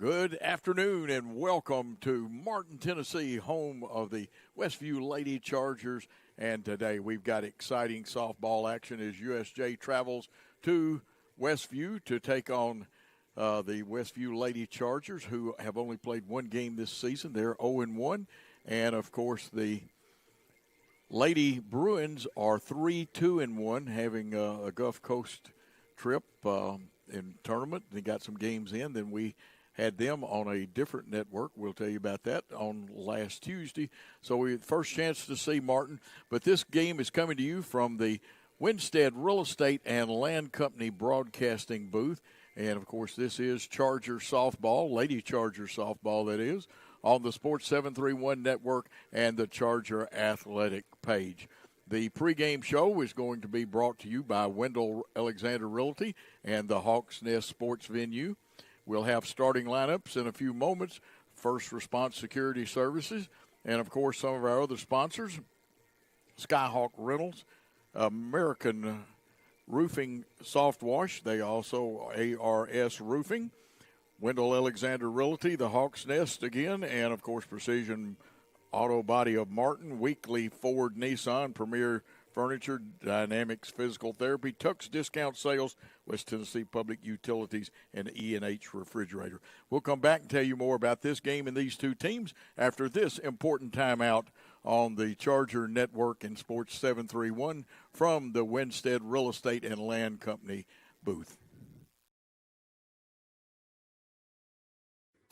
Good afternoon and welcome to Martin, Tennessee, home of the Westview Lady Chargers. And today we've got exciting softball action as USJ travels to Westview to take on the Westview Lady Chargers, who have only played one game this season. They're 0-1. And, of course, the Lady Bruins are 3-2-1, having a Gulf Coast trip in tournament. They got some games in. Then we had them on a different network. We'll tell you about that on last Tuesday. So we had first chance to see Martin. But this game is coming to you from the Winstead Real Estate and Land Company broadcasting booth. And, of course, this is Charger Softball, Lady Charger Softball, that is, on the Sports 731 network and the Charger Athletic page. The pregame show is going to be brought to you by Wendell Alexander Realty and the Hawks Nest Sports Venue. We'll have starting lineups in a few moments, First Response Security Services, and, of course, some of our other sponsors, Skyhawk Rentals, American Roofing Soft Wash. They also ARS Roofing, Wendell Alexander Realty, the Hawks Nest again, and, of course, Precision Auto Body of Martin, Weekly Ford Nissan, Premier Furniture, Dynamics Physical Therapy, Tux Discount Sales, West Tennessee Public Utilities, and E&H Refrigerator. We'll come back and tell you more about this game and these two teams after this important timeout on the Charger Network and Sports 731 from the Winstead Real Estate and Land Company booth.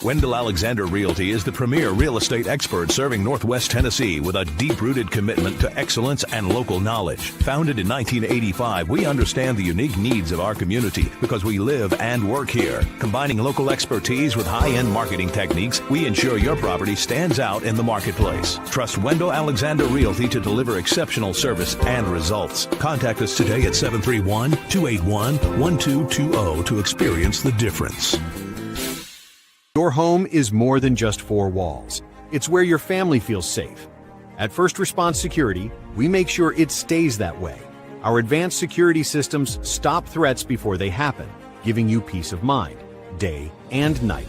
Wendell Alexander Realty is the premier real estate expert serving Northwest Tennessee with a deep-rooted commitment to excellence and local knowledge. Founded in 1985, we understand the unique needs of our community because we live and work here. Combining local expertise with high-end marketing techniques, we ensure your property stands out in the marketplace. Trust Wendell Alexander Realty to deliver exceptional service and results. Contact us today at 731-281-1220 to experience the difference. Your home is more than just four walls. It's where your family feels safe. At First Response Security, we make sure it stays that way. Our advanced security systems stop threats before they happen, giving you peace of mind, day and night.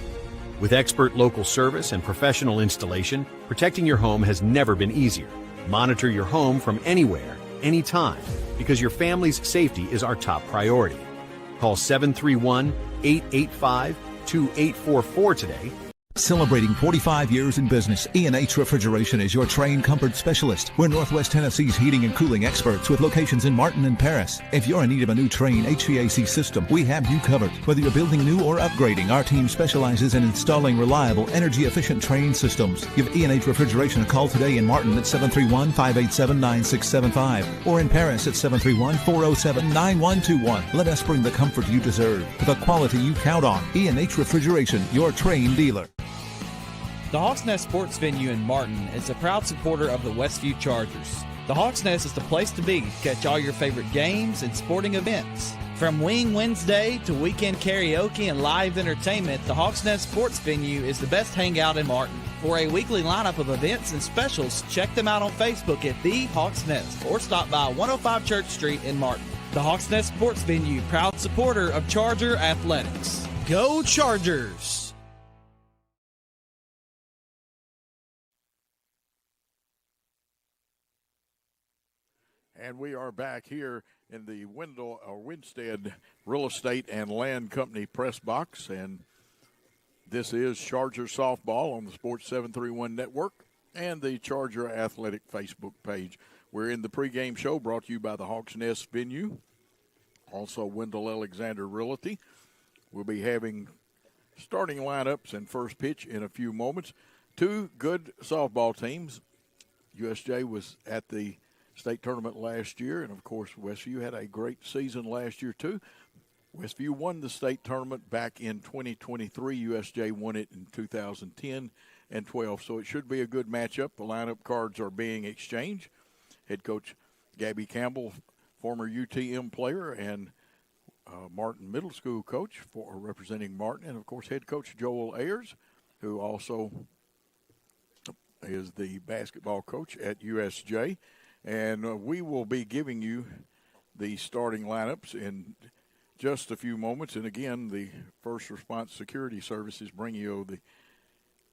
With expert local service and professional installation, protecting your home has never been easier. Monitor your home from anywhere, anytime, because your family's safety is our top priority. Call 731-885-2844 today. Celebrating 45 years in business, E&H Refrigeration is your Trane comfort specialist. We're Northwest Tennessee's heating and cooling experts with locations in Martin and Paris. If you're in need of a new Trane HVAC system, we have you covered. Whether you're building new or upgrading, our team specializes in installing reliable, energy-efficient Trane systems. Give E&H Refrigeration a call today in Martin at 731-587-9675 or in Paris at 731-407-9121. Let us bring the comfort you deserve for the quality you count on. E&H Refrigeration, your Trane dealer. The Hawks Nest Sports Venue in Martin is a proud supporter of the Westview Chargers. The Hawks Nest is the place to be to catch all your favorite games and sporting events. From Wing Wednesday to weekend karaoke and live entertainment, the Hawks Nest Sports Venue is the best hangout in Martin. For a weekly lineup of events and specials, check them out on Facebook at The Hawks Nest or stop by 105 Church Street in Martin. The Hawks Nest Sports Venue, proud supporter of Charger Athletics. Go Chargers! And we are back here in the Winstead Real Estate and Land Company press box. And this is Charger Softball on the Sports 731 network and the Charger Athletic Facebook page. We're in the pregame show brought to you by the Hawks Nest Venue, also Wendell Alexander Realty. We'll be having starting lineups and first pitch in a few moments. Two good softball teams. USJ was at the state tournament last year, and of course Westview had a great season last year too. Westview won the state tournament back in 2023. USJ won it in 2010 and 12, so it should be a good matchup. The lineup cards are being exchanged. Head coach Gabby Campbell, former UTM player and Martin Middle School coach for representing Martin, and of course head coach Joel Ayers, who also is the basketball coach at USJ. And we will be giving you the starting lineups in just a few moments. And again, the First Response Security Services bring you the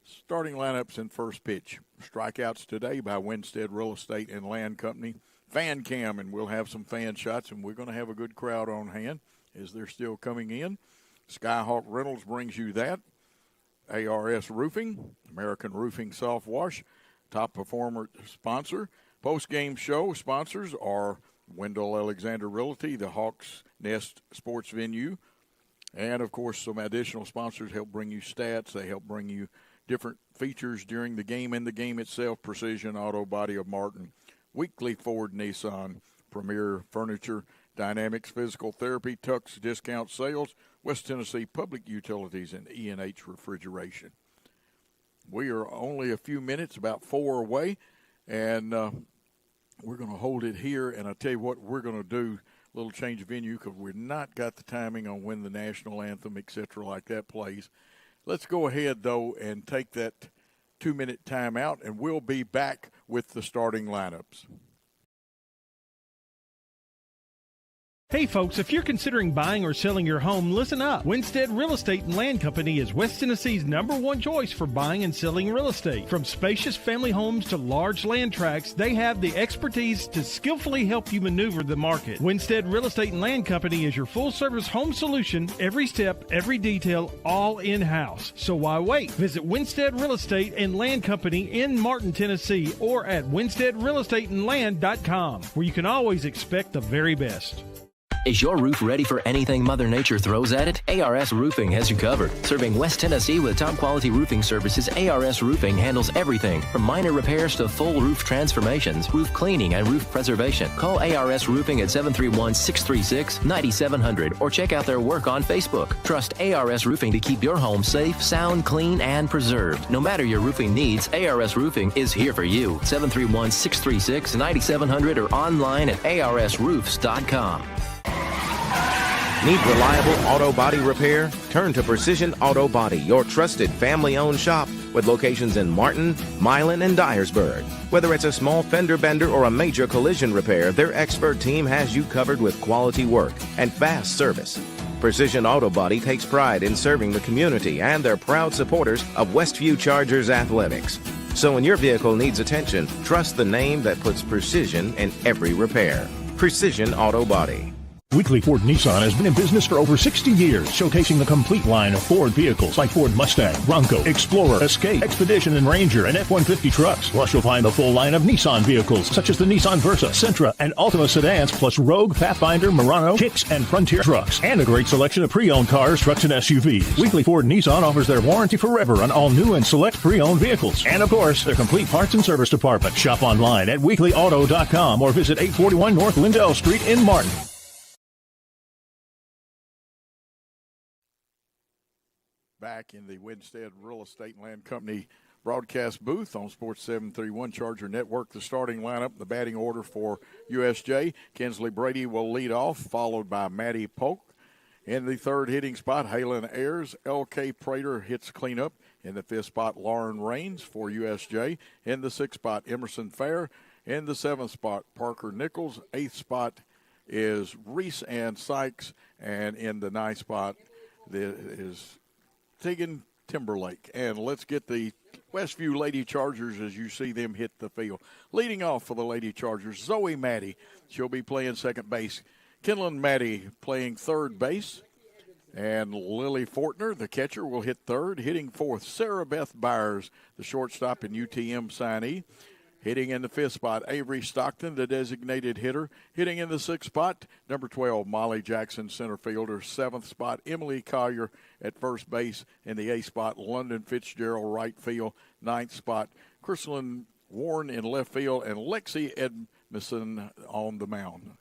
starting lineups and first pitch. Strikeouts today by Winstead Real Estate and Land Company. Fan cam, and we'll have some fan shots, and we're going to have a good crowd on hand as they're still coming in. Skyhawk Rentals brings you that. ARS Roofing, American Roofing Soft Wash, top performer sponsor. Post-game show sponsors are Wendell Alexander Realty, the Hawks Nest Sports Venue, and, of course, some additional sponsors help bring you stats. They help bring you different features during the game and the game itself. Precision Auto Body of Martin, Weekly Ford Nissan, Premier Furniture, Dynamics Physical Therapy, Tux Discount Sales, West Tennessee Public Utilities, and E&H Refrigeration. We are only a few minutes, about 4 away, and we're going to hold it here. And I'll tell you what we're going to do, a little change of venue because we've not got the timing on when the national anthem, et cetera, like that plays. Let's go ahead, though, and take that 2-minute timeout, and we'll be back with the starting lineups. Hey folks, if you're considering buying or selling your home, listen up. Winstead Real Estate and Land Company is West Tennessee's #1 choice for buying and selling real estate. From spacious family homes to large land tracts, they have the expertise to skillfully help you maneuver the market. Winstead Real Estate and Land Company is your full-service home solution, every step, every detail, all in-house. So why wait? Visit Winstead Real Estate and Land Company in Martin, Tennessee, or at winsteadrealestateandland.com, where you can always expect the very best. Is your roof ready for anything Mother Nature throws at it? ARS Roofing has you covered. Serving West Tennessee with top-quality roofing services, ARS Roofing handles everything from minor repairs to full roof transformations, roof cleaning, and roof preservation. Call ARS Roofing at 731-636-9700 or check out their work on Facebook. Trust ARS Roofing to keep your home safe, sound, clean, and preserved. No matter your roofing needs, ARS Roofing is here for you. 731-636-9700 or online at arsroofs.com. Need reliable auto body repair? Turn to Precision Auto Body, your trusted family-owned shop with locations in Martin, Milan, and Dyersburg. Whether it's a small fender bender or a major collision repair, their expert team has you covered with quality work and fast service. Precision Auto Body takes pride in serving the community and they're proud supporters of Westview Chargers athletics. So when your vehicle needs attention, trust the name that puts precision in every repair. Precision Auto Body. Weekly Ford Nissan has been in business for over 60 years, showcasing the complete line of Ford vehicles like Ford Mustang, Bronco, Explorer, Escape, Expedition, and Ranger, and F-150 trucks. Plus, you'll find the full line of Nissan vehicles, such as the Nissan Versa, Sentra, and Altima sedans, plus Rogue, Pathfinder, Murano, Kicks, and Frontier trucks, and a great selection of pre-owned cars, trucks, and SUVs. Weekly Ford Nissan offers their warranty forever on all new and select pre-owned vehicles. And, of course, their complete parts and service department. Shop online at weeklyauto.com or visit 841 North Lindell Street in Martin. Back in the Winstead Real Estate and Land Company broadcast booth on Sports 731 Charger Network. The starting lineup, the batting order for USJ. Kinsley Brady will lead off, followed by Matty Polk. In the third hitting spot, Halen Ayers. L.K. Prater hits cleanup. In the fifth spot, Lauren Raines for USJ. In the sixth spot, Emerson Fair. In the seventh spot, Parker Nichols. Eighth spot is Reese Ann Sykes. And in the ninth spot is Tegan Timberlake. And let's get the Westview Lady Chargers as you see them hit the field. Leading off for the Lady Chargers, Zoe Maddie. She'll be playing second base. Kenlyn Maddie playing third base. And Lily Fortner, the catcher, will hit third. Hitting fourth, Sarah Beth Byers, the shortstop and UTM signee. Hitting in the fifth spot, Avery Stockton, the designated hitter. Hitting in the sixth spot, number 12, Molly Jackson, center fielder. Seventh spot, Emily Collier at first base. In the eighth spot, London Fitzgerald, right field. Ninth spot, Chrislyn Warren in left field. And Lexi Edmondson on the mound.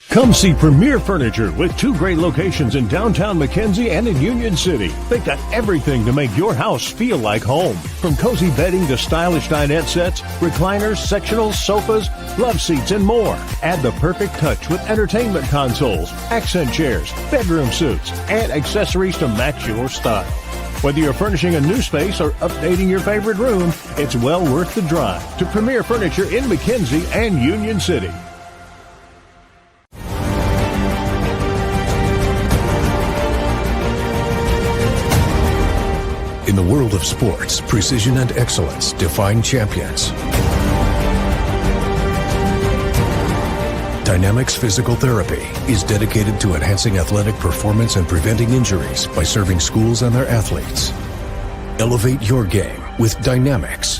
Come see Premier Furniture with two great locations in downtown McKenzie and in Union City. They've got everything to make your house feel like home. From cozy bedding to stylish dinette sets, recliners, sectionals, sofas, love seats, and more. Add the perfect touch with entertainment consoles, accent chairs, bedroom suites, and accessories to match your style. Whether you're furnishing a new space or updating your favorite room, it's well worth the drive to Premier Furniture in McKenzie and Union City. In the world of sports, precision and excellence define champions. Dynamics Physical Therapy is dedicated to enhancing athletic performance and preventing injuries by serving schools and their athletes. Elevate your game with Dynamics.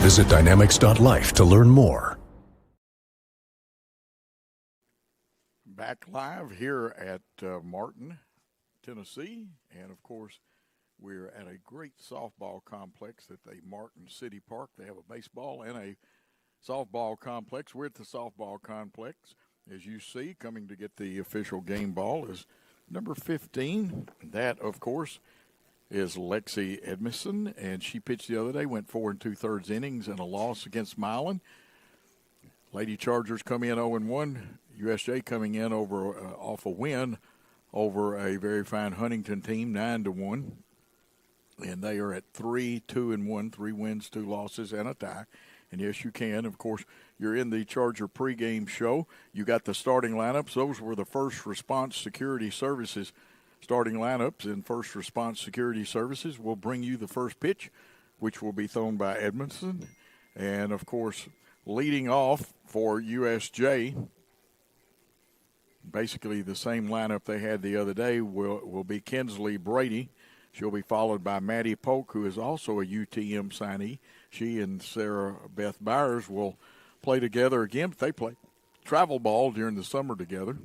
Visit dynamics.life to learn more. Back live here at Martin, Tennessee, and of course we're at a great softball complex at the Martin City Park. They have a baseball and a softball complex. We're at the softball complex. As you see, coming to get the official game ball is number 15. That, of course, is Lexi Edmondson, and she pitched the other day, went 4 2/3 innings and a loss against Milan. Lady Chargers come in 0-1. USJ coming in over off a win over a very fine Huntington team, 9-1. And they are at 3-2-1, 3 wins, 2 losses, and a tie. And yes, you can. Of course, you're in the Charger pregame show. You got the starting lineups. Those were the First Response Security Services starting lineups. And First Response Security Services will bring you the first pitch, which will be thrown by Edmondson. And, of course, leading off for USJ, basically the same lineup they had the other day, will be Kinsley Brady. She'll be followed by Maddie Polk, who is also a UTM signee. She and Sarah Beth Byers will play together again. They play travel ball during the summer together.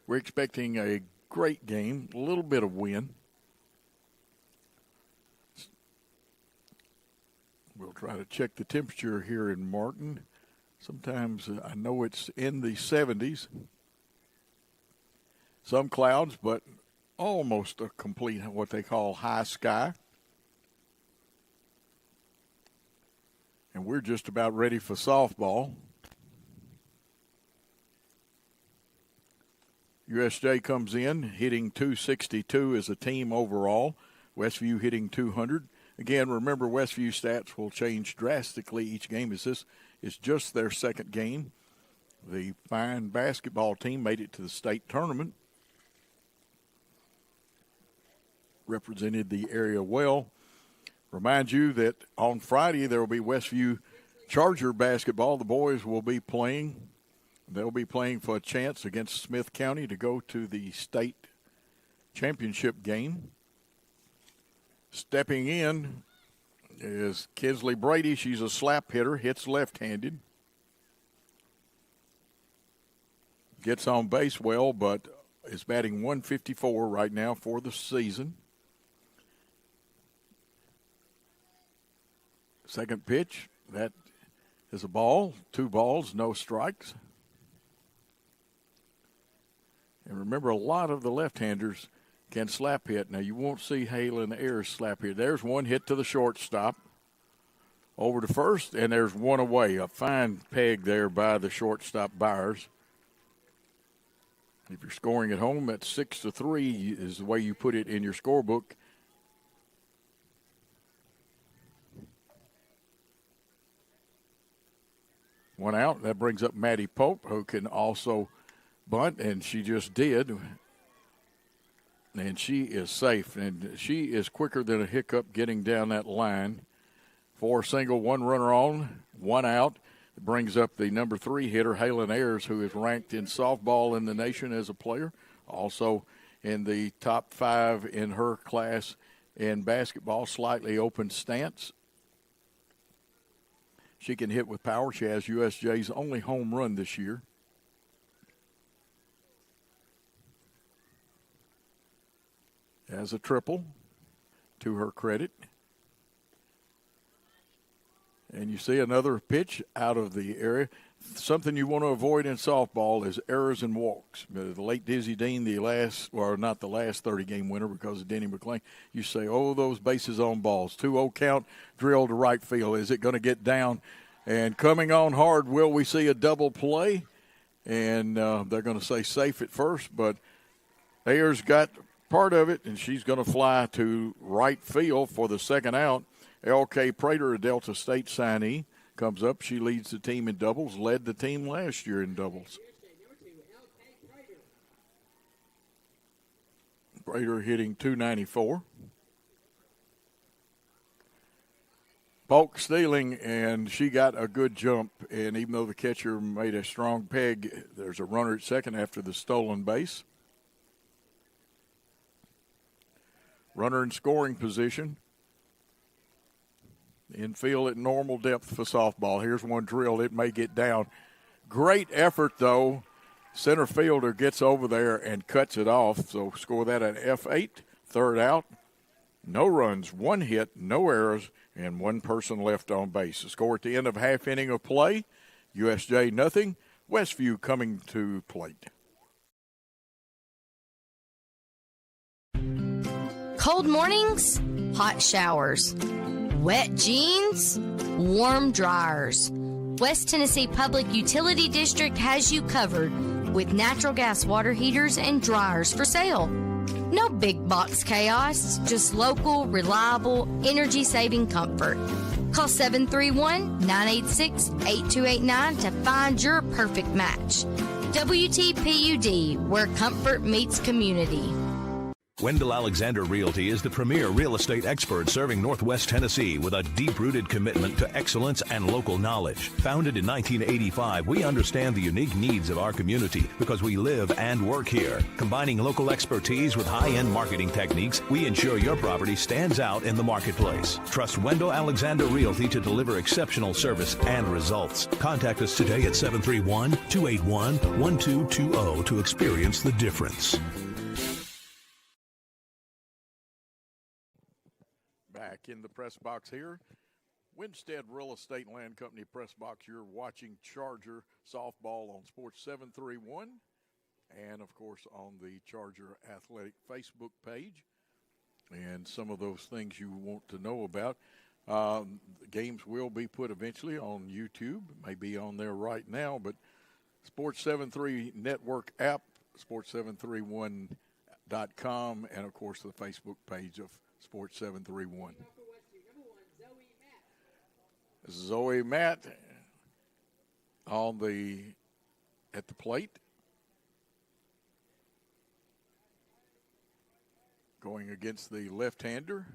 We're expecting a great game, a little bit of wind. We'll try to check the temperature here in Martin. Sometimes I know it's in the 70s. Some clouds, but almost a complete what they call high sky. And we're just about ready for softball. USJ comes in hitting 262 as a team overall. Westview hitting 200. Again, remember Westview stats will change drastically each game. This is just their second game. The fine basketball team made it to the state tournament. Represented the area well. Remind you that on Friday there will be Westview Charger basketball. The boys will be playing. They'll be playing for a chance against Smith County to go to the state championship game. Stepping in is Kinsley Brady. She's a slap hitter, hits left-handed. Gets on base well, but is batting 154 right now for the season. Second pitch, that is a ball. 2 balls, no strikes. And remember, a lot of the left-handers can slap hit. Now, you won't see Halen Ayers slap hit. There's one hit to the shortstop. Over to first, and there's one away. A fine peg there by the shortstop Byers. If you're scoring at home, that's 6-3 is the way you put it in your scorebook. One out. That brings up Maddie Pope, who can also bunt, and she just did. And she is safe, and she is quicker than a hiccup getting down that line. 4 single, 1 runner on, 1 out. It brings up the number 3 hitter, Halen Ayers, who is ranked in softball in the nation as a player. Also in the top 5 in her class in basketball, slightly open stance. She can hit with power. She has USJ's only home run this year. As a triple, to her credit. And you see another pitch out of the area. Something you want to avoid in softball is errors and walks. The late Dizzy Dean, not the last 30-game winner because of Denny McClain, you say, oh, those bases on balls. 2-0 count, drill to right field. Is it going to get down? And coming on hard, will we see a double play? And they're going to say safe at first, but Ayers got part of it, and she's going to fly to right field for the second out. L.K. Prater, a Delta State signee, comes up. She leads the team in doubles, led the team last year in doubles. Prater hitting .294. Polk stealing, and she got a good jump. And even though the catcher made a strong peg, there's a runner at second after the stolen base. Runner in scoring position. Infield at normal depth for softball. Here's one drilled. It may get down. Great effort, though. Center fielder gets over there and cuts it off. So score that at F8. Third out. No runs, one hit, no errors, and one person left on base. The score at the end of half inning of play. USJ nothing. Westview coming to plate. Cold mornings, hot showers. Wet jeans, warm dryers. West Tennessee Public Utility District has you covered with natural gas water heaters and dryers for sale. No big box chaos, just local, reliable, energy-saving comfort. Call 731-986-8289 to find your perfect match. WTPUD, where comfort meets community. Wendell Alexander Realty is the premier real estate expert serving Northwest Tennessee with a deep-rooted commitment to excellence and local knowledge. Founded in 1985, we understand the unique needs of our community because we live and work here. Combining local expertise with high-end marketing techniques, we ensure your property stands out in the marketplace. Trust Wendell Alexander Realty to deliver exceptional service and results. Contact us today at 731-281-1220 to experience the difference. Back in the press box here. Winstead Real Estate and Land Company press box. You're watching Charger softball on Sports 731 and, of course, on the Charger Athletic Facebook page. And some of those things you want to know about. The games will be put eventually on YouTube. May be on there right now, but Sports 73 Network app, sports731.com, and, of course, the Facebook page of Sports 731. Zoe Matt at the plate. Going against the left-hander.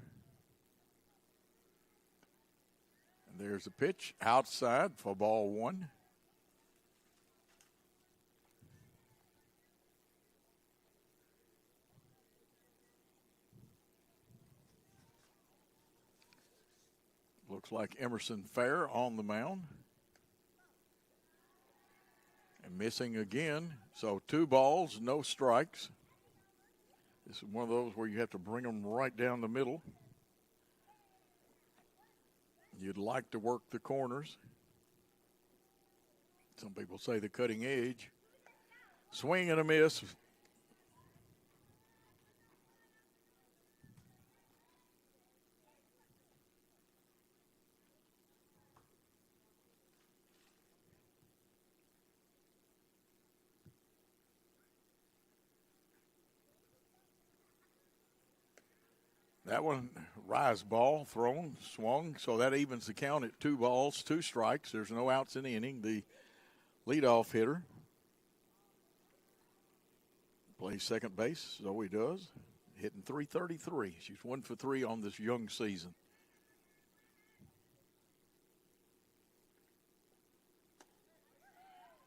And there's a pitch outside for ball one. Looks like Emerson Fair on the mound. And missing again. So 2 balls, no strikes. This is one of those where you have to bring them right down the middle. You'd like to work the corners. Some people say the cutting edge. Swing and a miss. That one, rise ball, thrown, swung, so that evens the count at 2 balls, 2 strikes. There's no outs in the inning. The leadoff hitter plays second base, Zoe does, hitting .333. She's 1 for 3 on this young season.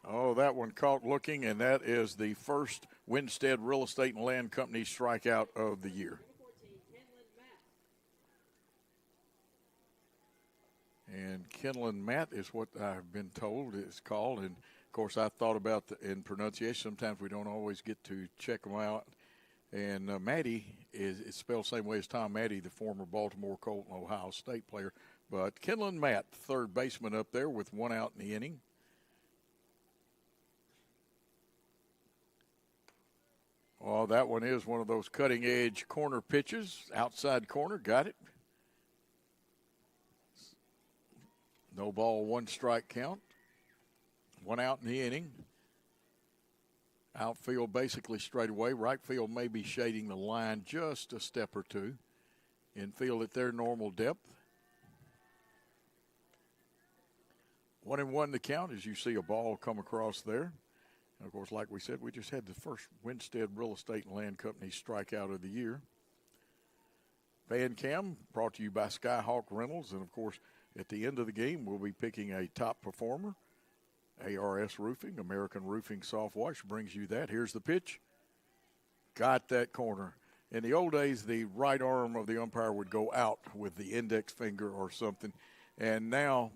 Oh, that one caught looking, and that is the first Winstead Real Estate and Land Company strikeout of the year. And Kenlin Matt is what I've been told it's called. And, of course, I thought about in pronunciation. Sometimes we don't always get to check them out. And Maddie is spelled the same way as Tom Maddie, the former Baltimore Colt and Ohio State player. But Kenlin Matt, third baseman up there with 1 out in the inning. Oh, that one is one of those cutting-edge corner pitches. Outside corner, got it. No ball, 1 strike count. 1 out in the inning. Outfield basically straight away. Right field may be shading the line just a step or two. Infield at their normal depth. 1-1 the count as you see a ball come across there. And of course, like we said, we just had the first Winstead Real Estate and Land Company strikeout of the year. Fan Cam brought to you by Skyhawk Rentals. And of course, at the end of the game, we'll be picking a top performer. ARS Roofing, American Roofing Soft Wash brings you that. Here's the pitch. Got that corner. In the old days, the right arm of the umpire would go out with the index finger or something. And now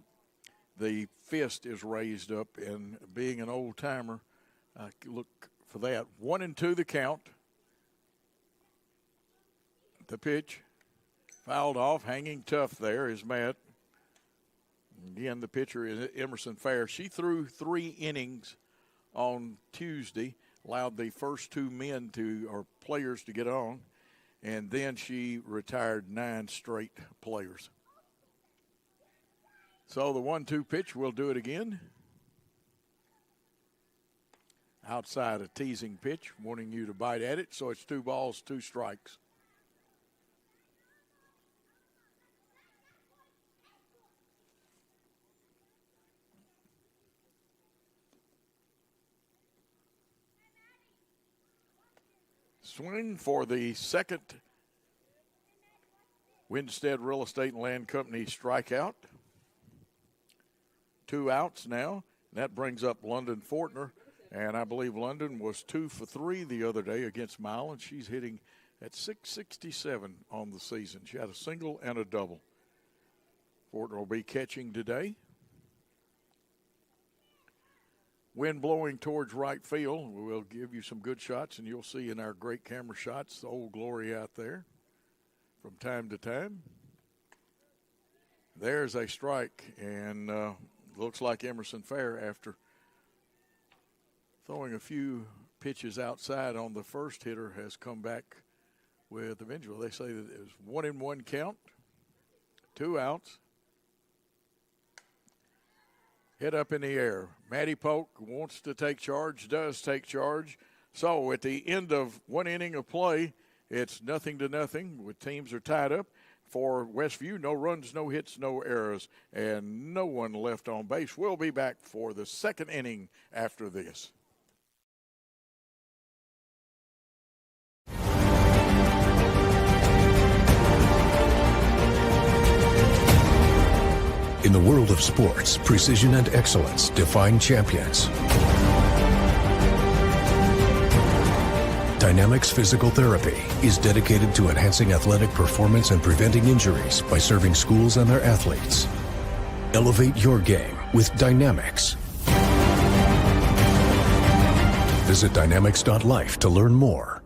the fist is raised up. And being an old timer, look for that. 1-2 the count. The pitch. Fouled off. Hanging tough there is Matt. Again, the pitcher is Emerson Fair. She threw 3 innings on Tuesday, allowed the first 2 players to get on, and then she retired 9 straight players. So the 1-2 pitch, we'll do it again. Outside a teasing pitch, wanting you to bite at it, so it's 2 balls, 2 strikes. Swing for the second Winstead Real Estate and Land Company strikeout. 2 outs now. That brings up London Fortner. And I believe London was 2 for 3 the other day against Milan. She's hitting at .667 on the season. She had a single and a double. Fortner will be catching today. Wind blowing towards right field. We'll give you some good shots, and you'll see in our great camera shots the Old Glory out there from time to time. There's a strike, and looks like Emerson Fair, after throwing a few pitches outside on the first hitter, has come back with a vengeance. They say that it was 1-1 count, 2 outs. Hit up in the air. Maddie Polk wants to take charge, does take charge. So at the end of 1 inning of play, it's 0-0. With teams are tied up. For Westview, no runs, no hits, no errors, and no one left on base. We'll be back for the 2nd inning after this. In the world of sports, precision and excellence define champions. Dynamics Physical Therapy is dedicated to enhancing athletic performance and preventing injuries by serving schools and their athletes. Elevate your game with Dynamics. Visit dynamics.life to learn more.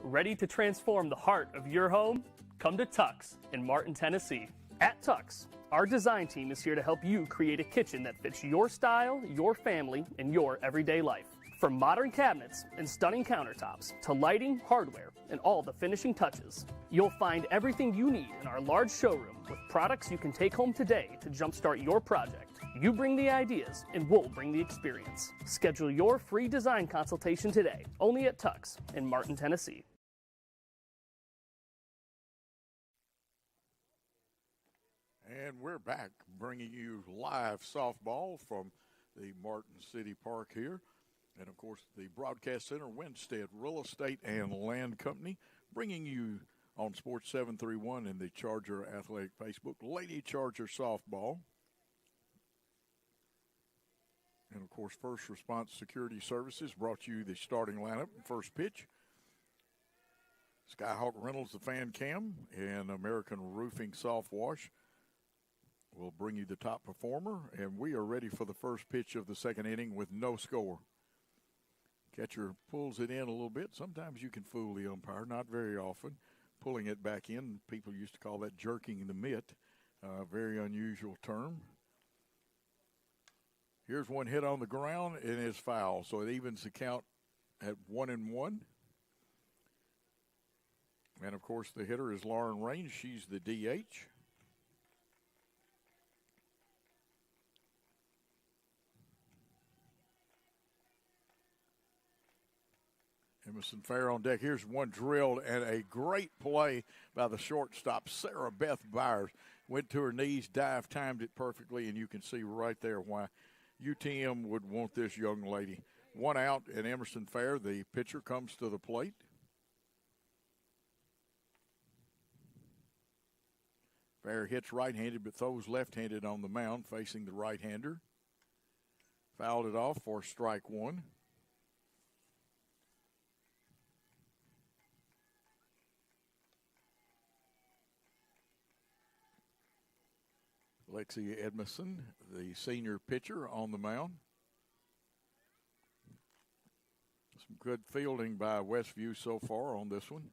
Ready to transform the heart of your home? Come to Tux in Martin, Tennessee. At Tux, our design team is here to help you create a kitchen that fits your style, your family, and your everyday life. From modern cabinets and stunning countertops to lighting, hardware, and all the finishing touches, you'll find everything you need in our large showroom with products you can take home today to jumpstart your project. You bring the ideas, and we'll bring the experience. Schedule your free design consultation today, only at Tux in Martin, Tennessee. And we're back bringing you live softball from the Martin City Park here. And, of course, the Broadcast Center, Winstead Real Estate and Land Company, bringing you on Sports 731 and the Charger Athletic Facebook, Lady Charger Softball. And, of course, First Response Security Services brought you the starting lineup, first pitch. Skyhawk Rentals, the Fan Cam, and American Roofing Soft Wash will bring you the top performer. And we are ready for the first pitch of the 2nd inning with no score. Catcher pulls it in a little bit. Sometimes you can fool the umpire, not very often. Pulling it back in, people used to call that jerking the mitt. Very unusual term. Here's one hit on the ground, and it's foul. So it evens the count at 1-1. And, of course, the hitter is Lauren Raines. She's the DH. Emerson Fair on deck. Here's one drilled, and a great play by the shortstop, Sarah Beth Byers. Went to her knees, dived, timed it perfectly, and you can see right there why UTM would want this young lady. One out, and Emerson Fair, the pitcher, comes to the plate. Fair hits right-handed but throws left-handed on the mound, facing the right-hander. Fouled it off for strike one. Lexi Edmondson, the senior pitcher, on the mound. Some good fielding by Westview so far on this one.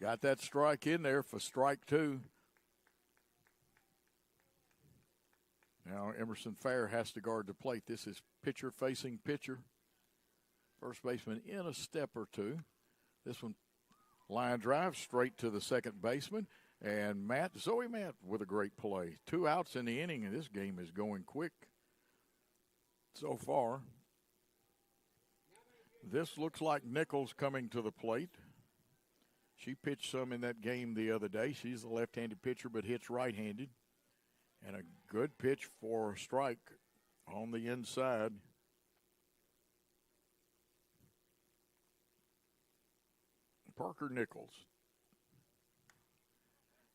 Got that strike in there for strike two. Now Emerson Fair has to guard the plate. This is pitcher facing pitcher. First baseman in a step or two. This one line drive straight to the second baseman. And Zoe Matt with a great play. 2 outs in the inning, and this game is going quick so far. This looks like Nichols coming to the plate. She pitched some in that game the other day. She's a left-handed pitcher but hits right-handed. And a good pitch for a strike on the inside. Parker Nichols.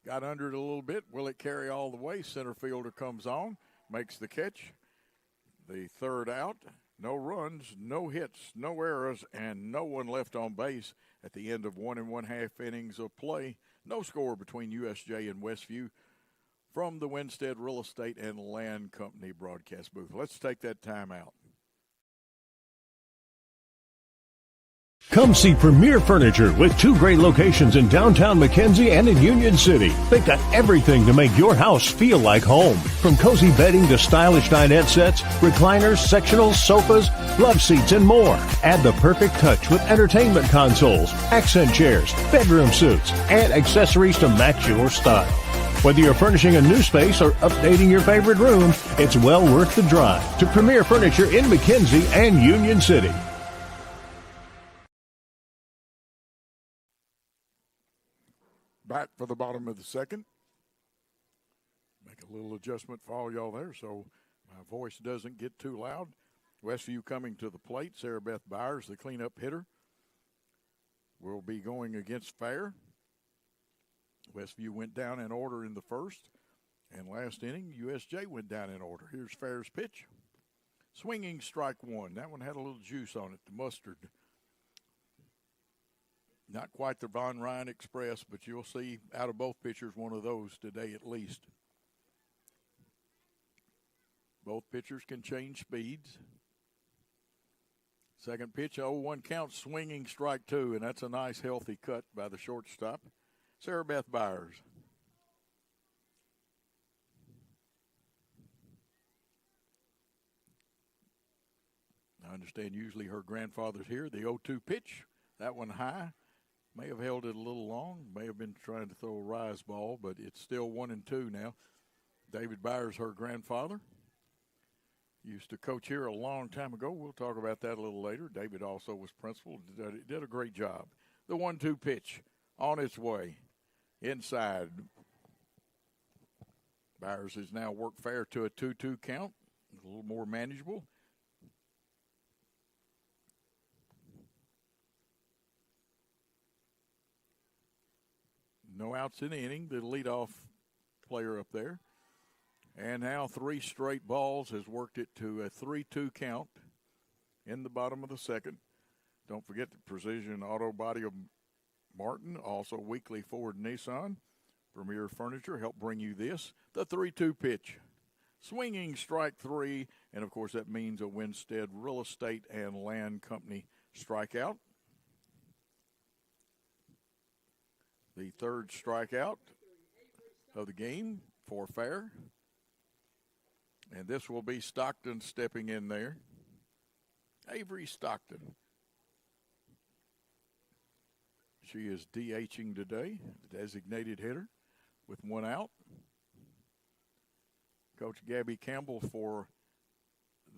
Got under it a little bit. Will it carry all the way? Center fielder comes on, makes the catch. The third out. No runs, no hits, no errors, and no one left on base at the end of 1 1/2 innings of play. No score between USJ and Westview from the Winstead Real Estate and Land Company broadcast booth. Let's take that time out. Come see Premier Furniture with 2 great locations in downtown McKenzie and in Union City. They've got everything to make your house feel like home. From cozy bedding to stylish dinette sets, recliners, sectionals, sofas, love seats, and more. Add the perfect touch with entertainment consoles, accent chairs, bedroom suites, and accessories to match your style. Whether you're furnishing a new space or updating your favorite room, it's well worth the drive to Premier Furniture in McKenzie and Union City. Back for the bottom of the second. Make a little adjustment for all y'all there so my voice doesn't get too loud. Westview coming to the plate. Sarah Beth Byers, the cleanup hitter, will be going against Fair. Westview went down in order in the first, and last inning, USJ went down in order. Here's Fair's pitch. Swinging strike one. That one had a little juice on it, the mustard. Not quite the Von Ryan Express, but you'll see out of both pitchers one of those today at least. Both pitchers can change speeds. Second pitch, 0-1 count, swinging strike two, and that's a nice healthy cut by the shortstop, Sarah Beth Byers. I understand usually her grandfather's here. The 0-2 pitch, that one high. May have held it a little long, may have been trying to throw a rise ball, but it's still 1-2 now. David Byers, her grandfather, used to coach here a long time ago. We'll talk about that a little later. David also was principal, did a great job. The 1-2 pitch on its way inside. Byers has now worked Fair to a 2-2 count, a little more manageable. No outs in the inning, the leadoff player up there. And now 3 straight balls has worked it to a 3-2 count in the bottom of the second. Don't forget the Precision Auto Body of Martin, also Weekly Ford Nissan. Premier Furniture helped bring you this, the 3-2 pitch. Swinging strike 3, and of course that means a Winstead Real Estate and Land Company strikeout. The third strikeout of the game for Fair. And this will be Stockton stepping in there. Avery Stockton. She is DHing today, designated hitter with 1 out. Coach Gabby Campbell for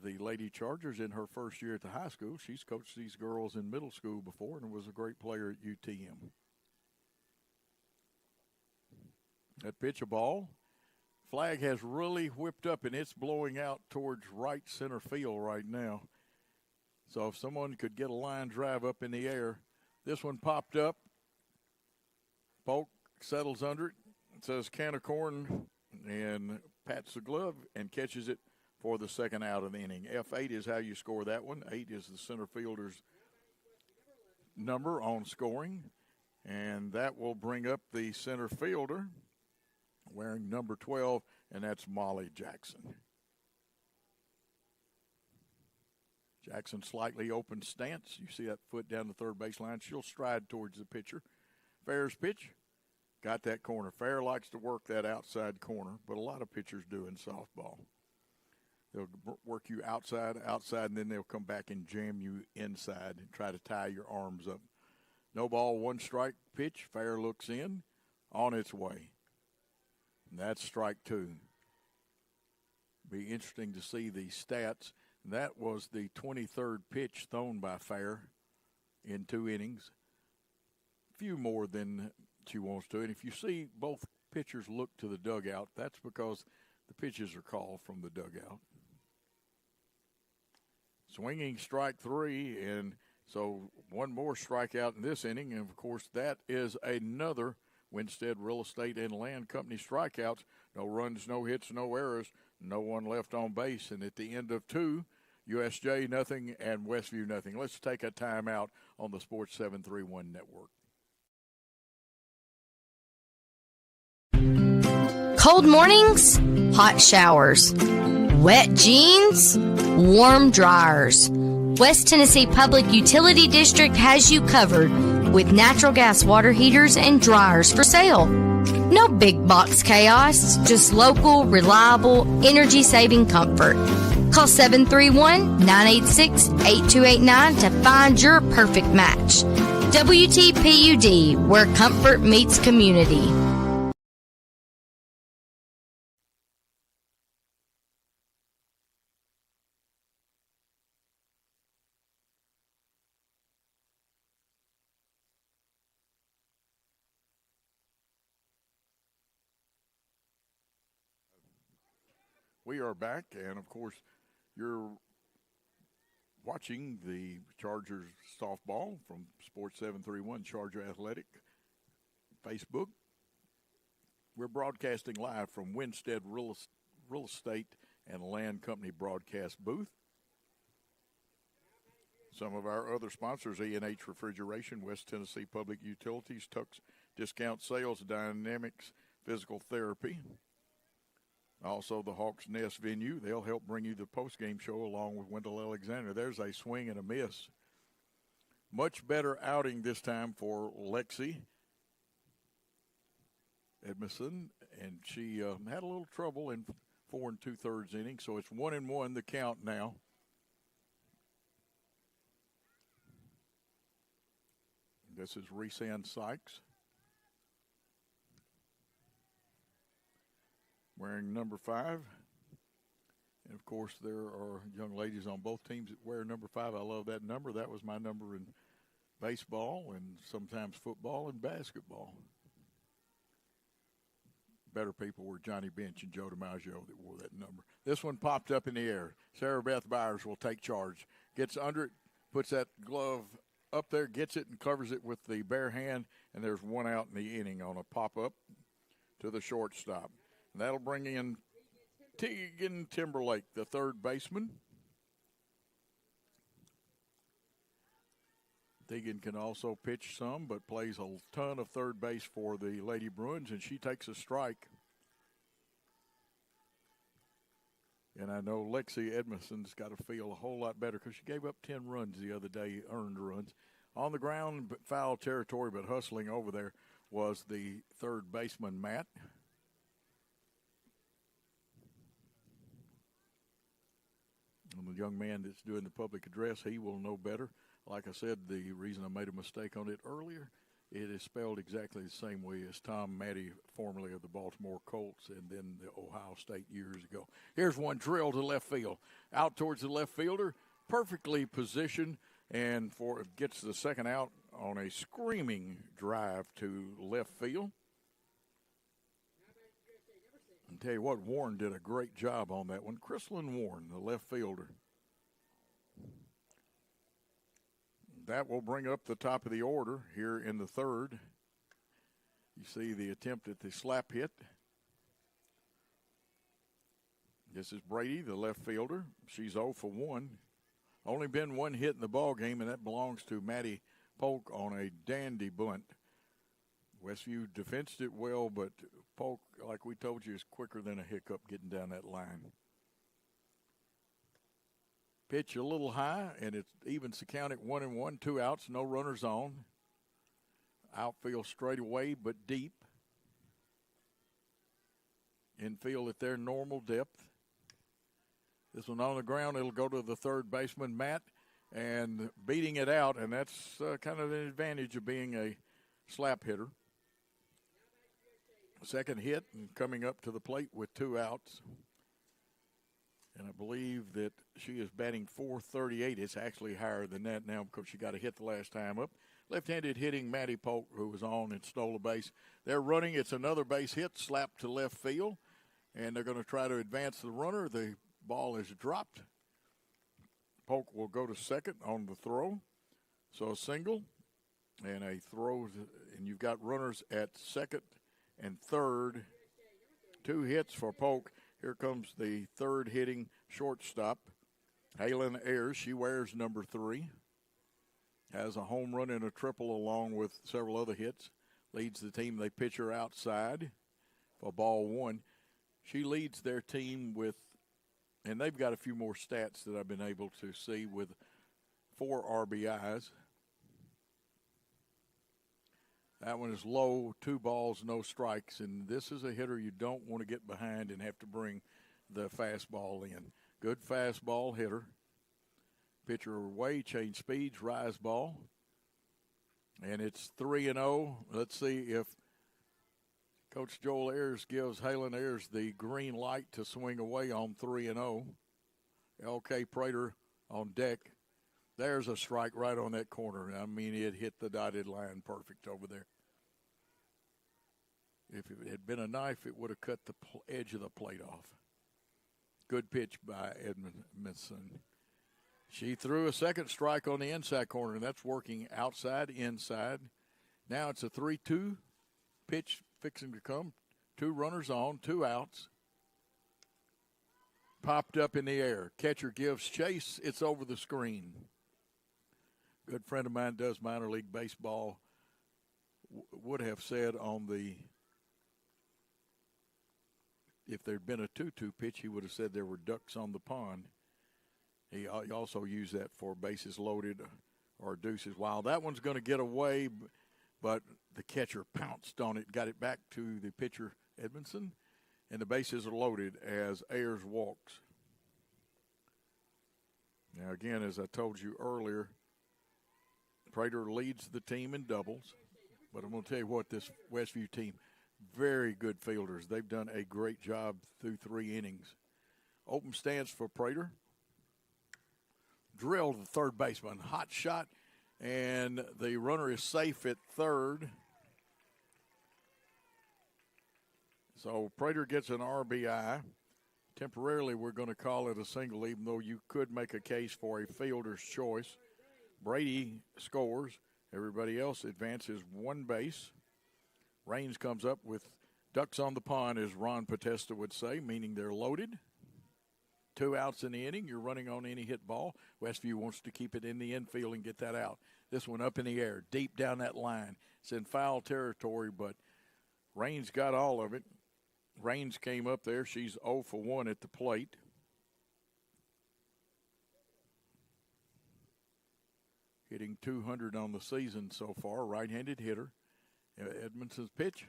the Lady Chargers in her first year at the high school. She's coached these girls in middle school before and was a great player at UTM. That pitch a ball. Flag has really whipped up, and it's blowing out towards right center field right now. So if someone could get a line drive up in the air. This one popped up. Polk settles under it. It says can of corn and pats the glove and catches it for the second out of the inning. F8 is how you score that one. 8 is the center fielder's number on scoring. And that will bring up the center fielder wearing number 12, and that's Molly Jackson. Jackson slightly open stance. You see that foot down the third base line. She'll stride towards the pitcher. Fair's pitch. Got that corner. Fair likes to work that outside corner, but a lot of pitchers do in softball. They'll work you outside, and then they'll come back and jam you inside and try to tie your arms up. No ball, one strike pitch. Fair looks in, on its way. And that's strike two. Be interesting to see the stats. That was the 23rd pitch thrown by Fair in 2 innings. Few more than she wants to. And if you see both pitchers look to the dugout, that's because the pitches are called from the dugout. Swinging strike 3, and so one more strikeout in this inning. And, of course, that is another Winstead Real Estate and Land Company strikeouts. No runs, no hits, no errors, no one left on base. And at the end of 2, USJ nothing and Westview nothing. Let's take a timeout on the Sports 731 network. Cold mornings, hot showers. Wet jeans, warm dryers. West Tennessee Public Utility District has you covered with natural gas water heaters and dryers for sale. No big box chaos, just local, reliable, energy-saving comfort. Call 731-986-8289 to find your perfect match. WTPUD, where comfort meets community. We are back, and of course, you're watching the Chargers softball from Sports 731 Charger Athletic Facebook. We're broadcasting live from Winstead Real Estate and Land Company broadcast booth. Some of our other sponsors: E&H Refrigeration, West Tennessee Public Utilities, Tux Discount Sales, Dynamics Physical Therapy. Also, the Hawks Nest venue. They'll help bring you the postgame show along with Wendell Alexander. There's a swing and a miss. Much better outing this time for Lexi Edmondson, and she had a little trouble in 4 2/3 innings, so it's 1-1 the count now. This is Resan Sykes, wearing number 5. And, of course, there are young ladies on both teams that wear number 5. I love that number. That was my number in baseball and sometimes football and basketball. Better people were Johnny Bench and Joe DiMaggio that wore that number. This one popped up in the air. Sarah Beth Byers will take charge. Gets under it, puts that glove up there, gets it and covers it with the bare hand, and there's one out in the inning on a pop-up to the shortstop. And that'll bring in Tegan Timberlake, the third baseman. Tegan can also pitch some, but plays a ton of third base for the Lady Bruins, and she takes a strike. And I know Lexi Edmondson's got to feel a whole lot better because she gave up 10 runs the other day, earned runs. On the ground, but foul territory, but hustling over there was the third baseman, Matt. And the young man that's doing the public address, he will know better. Like I said, the reason I made a mistake on it earlier It is spelled exactly the same way as Tom Matte, formerly of the Baltimore Colts and then the Ohio State years ago. Here's one drill to left field. Out towards the left fielder, perfectly positioned, and gets the second out on a screaming drive to left field. I'll tell you what, Warren did a great job on that one. Chrislyn Warren, the left fielder. That will bring up the top of the order here in the third. You see the attempt at the slap hit. This is Brady, the left fielder. She's 0 for 1. Only been one hit in the ball game, and that belongs to Maddie Polk on a dandy bunt. Westview defensed it well, but Polk, like we told you, is quicker than a hiccup getting down that line. Pitch a little high, and it evens the count at 1-1, 2 outs, no runners on. Outfield straight away, but deep. Infield at their normal depth. This one on the ground, it'll go to the third baseman, Matt, and beating it out, and that's kind of an advantage of being a slap hitter. Second hit and coming up to the plate with 2 outs. And I believe that she is batting .438. It's actually higher than that now because she got a hit the last time up. Left-handed hitting Maddie Polk, who was on and stole a base. They're running. It's another base hit, slapped to left field. And they're going to try to advance the runner. The ball is dropped. Polk will go to second on the throw. So a single and a throw. And you've got runners at second and third. 2 hits for Polk. Here comes the third hitting shortstop, Halen Ayers. She wears number 3. Has a home run and a triple along with several other hits. Leads the team. They pitch her outside for ball 1. She leads their team with, and they've got a few more stats that I've been able to see, with 4 RBIs. That one is low, 2 balls, no strikes, and this is a hitter you don't want to get behind and have to bring the fastball in. Good fastball hitter. Pitcher away, change speeds, rise ball. And it's 3-0. Let's see if Coach Joel Ayers gives Halen Ayers the green light to swing away on 3-0. L.K. Prater on deck. There's a strike right on that corner. I mean, it hit the dotted line perfect over there. If it had been a knife, it would have cut the edge of the plate off. Good pitch by Edmondson. She threw a second strike on the inside corner, and that's working outside, inside. Now it's a 3-2 pitch fixing to come. 2 runners on, 2 outs. Popped up in the air. Catcher gives chase. It's over the screen. Good friend of mine does minor league baseball. Would have said on the, if there'd been a 2-2 pitch, he would have said there were ducks on the pond. He also used that for bases loaded or deuces. While that one's going to get away, but the catcher pounced on it, got it back to the pitcher, Edmondson, and the bases are loaded as Ayers walks. Now, again, as I told you earlier, Prater leads the team in doubles, but I'm going to tell you what, this Westview team, very good fielders. They've done a great job through 3 innings. Open stance for Prater. Drill to the third baseman. Hot shot, and the runner is safe at third. So Prater gets an RBI. Temporarily, we're going to call it a single, even though you could make a case for a fielder's choice. Brady scores. Everybody else advances 1 base. Raines comes up with ducks on the pond, as Ron Potesta would say, meaning they're loaded. 2 outs in the inning. You're running on any hit ball. Westview wants to keep it in the infield and get that out. This one up in the air, deep down that line. It's in foul territory, but Raines got all of it. Raines came up there. She's 0 for 1 at the plate. Hitting .200 on the season so far. Right-handed hitter. Edmondson's pitch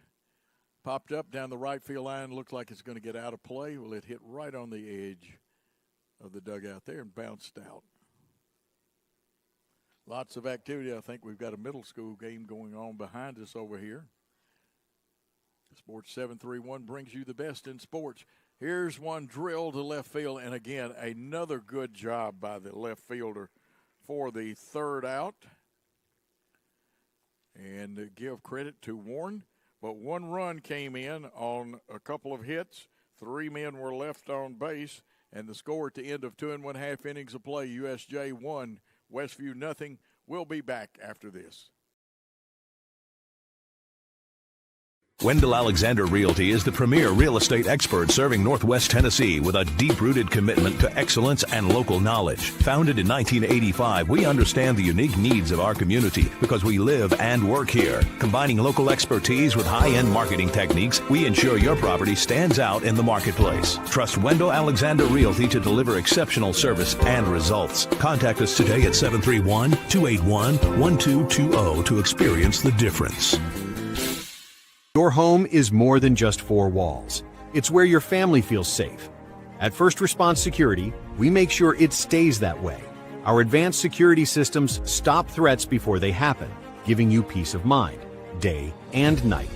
popped up down the right field line. Looked like it's going to get out of play. Well, it hit right on the edge of the dugout there and bounced out. Lots of activity. I think we've got a middle school game going on behind us over here. Sports 731 brings you the best in sports. Here's one drill to left field, and again, another good job by the left fielder for the third out. And give credit to Warren, but one run came in on a couple of hits. 3 men were left on base, and the score at the end of 2 1/2 innings of play, USJ 1, Westview nothing. We'll be back after this. Wendell Alexander Realty is the premier real estate expert serving Northwest Tennessee with a deep-rooted commitment to excellence and local knowledge. Founded in 1985, we understand the unique needs of our community because we live and work here. Combining local expertise with high-end marketing techniques, we ensure your property stands out in the marketplace. Trust Wendell Alexander Realty to deliver exceptional service and results. Contact us today at 731-281-1220 to experience the difference. Your home is more than just 4 walls. It's where your family feels safe. At First Response Security, we make sure it stays that way. Our advanced security systems stop threats before they happen, giving you peace of mind, day and night.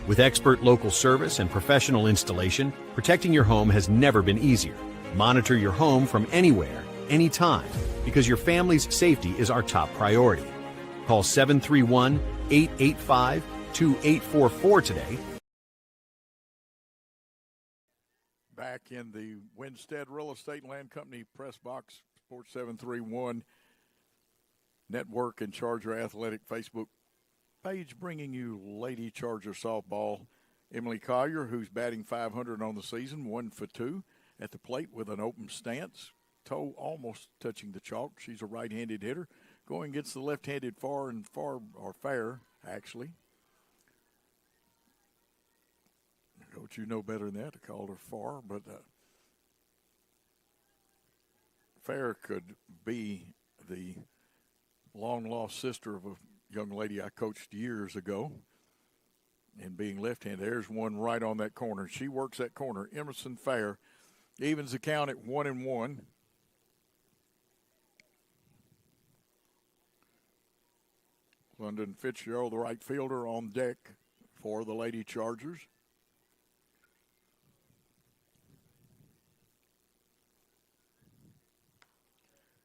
With expert local service and professional installation, protecting your home has never been easier. Monitor your home from anywhere, anytime, because your family's safety is our top priority. Call 731-885-2844 today. Back in the Winstead Real Estate and Land Company press box, Sports 731 Network and Charger Athletic Facebook page, bringing you Lady Charger softball. Emily Collier, who's batting .500 on the season, 1 for 2 at the plate with an open stance, toe almost touching the chalk. She's a right-handed hitter, going against the left-handed fair, actually. Coach, you know better than that to call her far, but Fair could be the long-lost sister of a young lady I coached years ago. And being left-handed, there's one right on that corner. She works that corner. Emerson Fair evens the count at 1-1. London Fitzgerald, the right fielder, on deck for the Lady Chargers.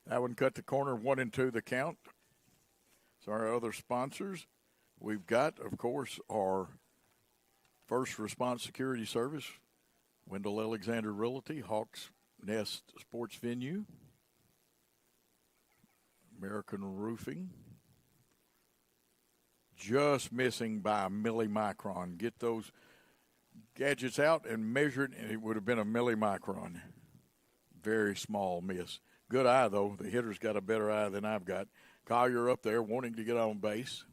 That one cut the corner, 1-2 the count. So our other sponsors, we've got, of course, our First Response Security Service, Wendell Alexander Realty, Hawks Nest Sports Venue, American Roofing, just missing by a millimicron. Get those gadgets out and measure it, and it would have been a millimicron. Very small miss. Good eye, though. The hitter's got a better eye than I've got. Collier up there wanting to get on base.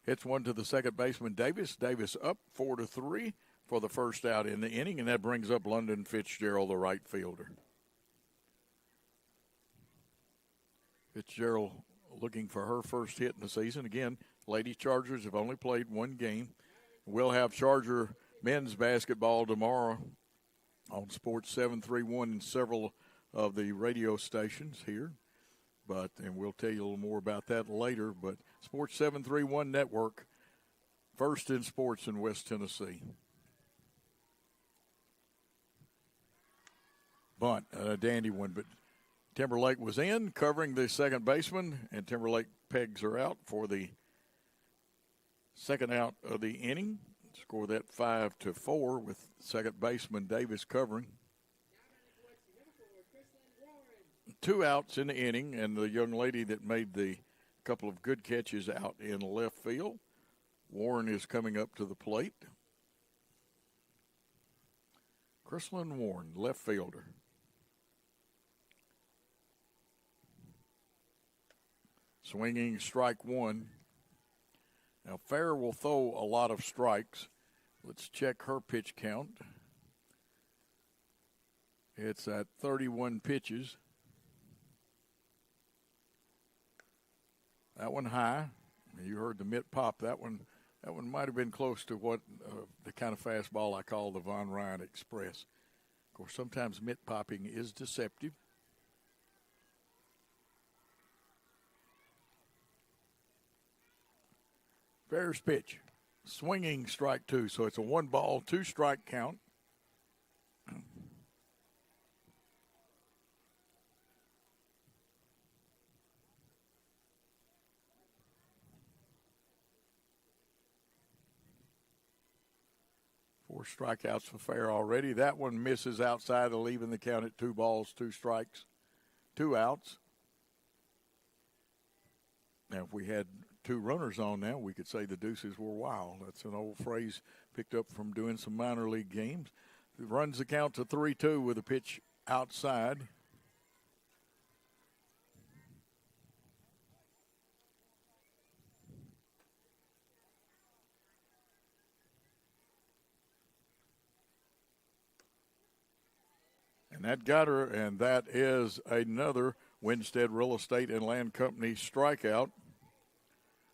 Hits one to the second baseman, Davis. Davis up 4-3 for the first out in the inning, and that brings up London Fitzgerald, the right fielder. Fitzgerald looking for her first hit in the season. Again, Lady Chargers have only played one game. We'll have Charger men's basketball tomorrow on Sports 731 and several of the radio stations here. And we'll tell you a little more about that later. But Sports 731 Network, first in sports in West Tennessee. Bunt, a dandy one, but Timberlake was in, covering the second baseman, and Timberlake pegs her out for the second out of the inning. Score that 5-4 with second baseman Davis covering. 2 outs in the inning, and the young lady that made the couple of good catches out in left field. Warren is coming up to the plate. Chrislyn Warren, left fielder. Swinging strike one. Now, Fair will throw a lot of strikes. Let's check her pitch count. It's at 31 pitches. That one high. You heard the mitt pop. That one might have been close to what the kind of fastball I call the Von Ryan Express. Of course, sometimes mitt popping is deceptive. Fair's pitch. Swinging strike two. So it's a 1-ball, 2-strike count. Four strikeouts for Fair already. That one misses outside of leaving the count at 2 balls, 2 strikes, 2 outs. Now, if we had 2 runners on now, we could say the deuces were wild. That's an old phrase picked up from doing some minor league games. It runs the count to 3-2 with a pitch outside. And that got her, and that is another Winstead Real Estate and Land Company strikeout.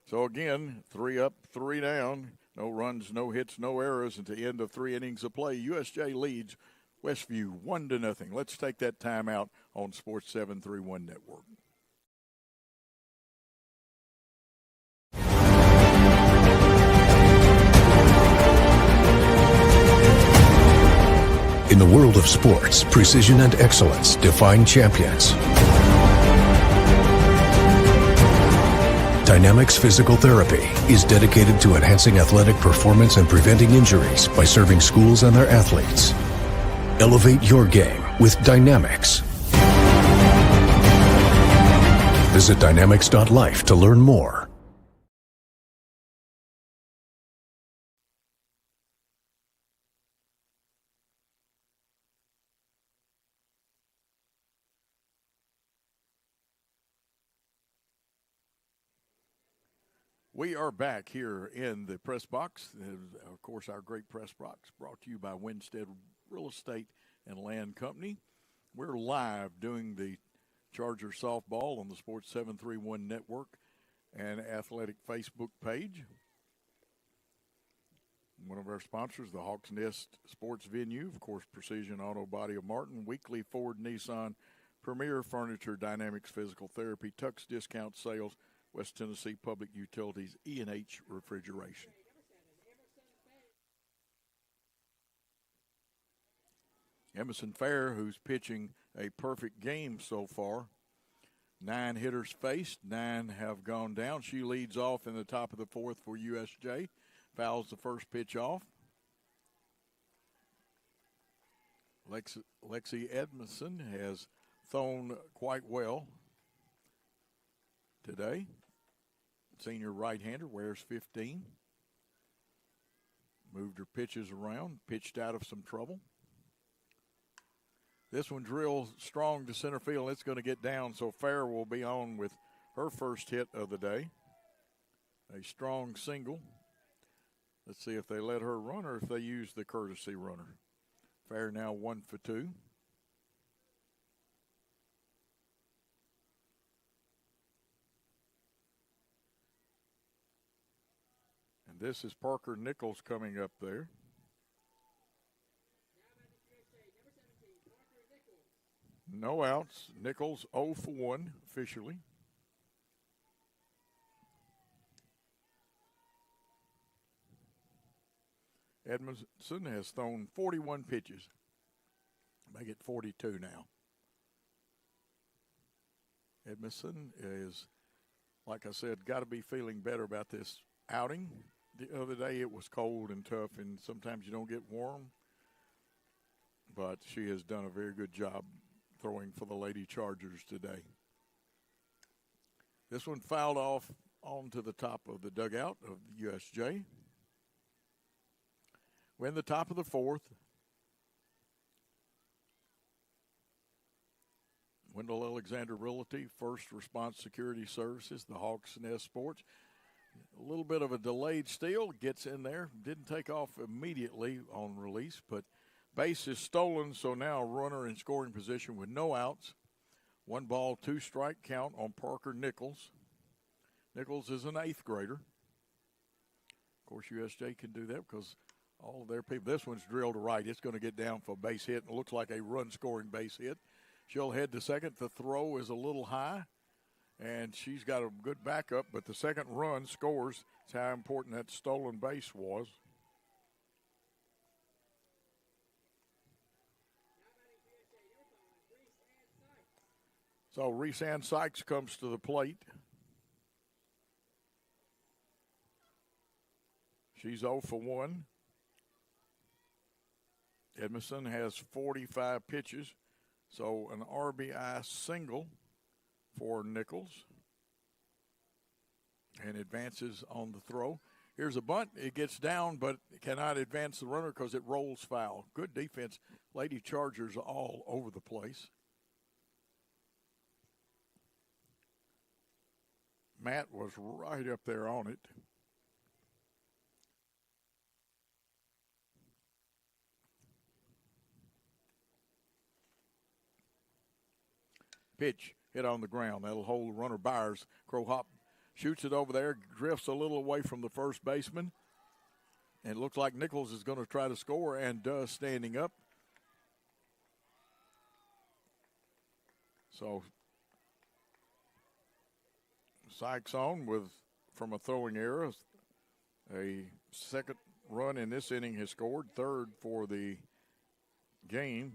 So again, 3 up, 3 down. No runs, no hits, no errors at the end of 3 innings of play. USJ leads Westview 1-0. Let's take that time out on Sports 731 Network. In the world of sports, precision and excellence define champions. Dynamics Physical Therapy is dedicated to enhancing athletic performance and preventing injuries by serving schools and their athletes. Elevate your game with Dynamics. Visit dynamics.life to learn more. We are back here in the press box. Of course, our great press box brought to you by Winstead Real Estate and Land Company. We're live doing the Charger softball on the Sports 731 Network and Athletic Facebook page. One of our sponsors, the Hawks Nest Sports Venue, of course, Precision Auto Body of Martin, Weekly Ford Nissan, Premier Furniture, Dynamics Physical Therapy, Tux Discount Sales, West Tennessee Public Utilities, E&H Refrigeration. Emerson Fair, who's pitching a perfect game so far. 9 hitters faced, 9 have gone down. She leads off in the top of the 4th for USJ. Fouls the first pitch off. Lexi Edmondson has thrown quite well today. Senior right-hander, wears 15. Moved her pitches around, pitched out of some trouble. This one drills strong to center field. It's going to get down, so Fair will be on with her first hit of the day. A strong single. Let's see if they let her run or if they use the courtesy runner. Fair now 1 for 2. This is Parker Nichols coming up there. No outs. Nichols 0 for 1 officially. Edmondson has thrown 41 pitches. Make it 42 now. Edmondson is, like I said, got to be feeling better about this outing. The other day it was cold and tough, and sometimes you don't get warm. But she has done a very good job throwing for the Lady Chargers today. This one fouled off onto the top of the dugout of USJ. We're in the top of the 4th. Wendell Alexander Realty, First Response Security Services, the Hawks Nest Sports. A little bit of a delayed steal, gets in there. Didn't take off immediately on release, but base is stolen, so now a runner in scoring position with no outs. 1 ball, 2 strike count on Parker Nichols. Nichols is an 8th grader. Of course, USJ can do that because all of their people. This one's drilled to right. It's going to get down for a base hit, and it looks like a run-scoring base hit. She'll head to second. The throw is a little high, and she's got a good backup, but the second run scores. That's how important that stolen base was. So Reese Ann Sykes comes to the plate. She's 0 for 1. Edmondson has 45 pitches, so an RBI single for Nichols. And advances on the throw. Here's a bunt. It gets down, but cannot advance the runner because it rolls foul. Good defense. Lady Chargers all over the place. Matt was right up there on it. Pitch hit on the ground. That'll hold the runner. Byers. Crow hop shoots it over there, drifts a little away from the first baseman. And it looks like Nichols is going to try to score and does, standing up. So Sykes on from a throwing error. A second run in this inning has scored, third for the game.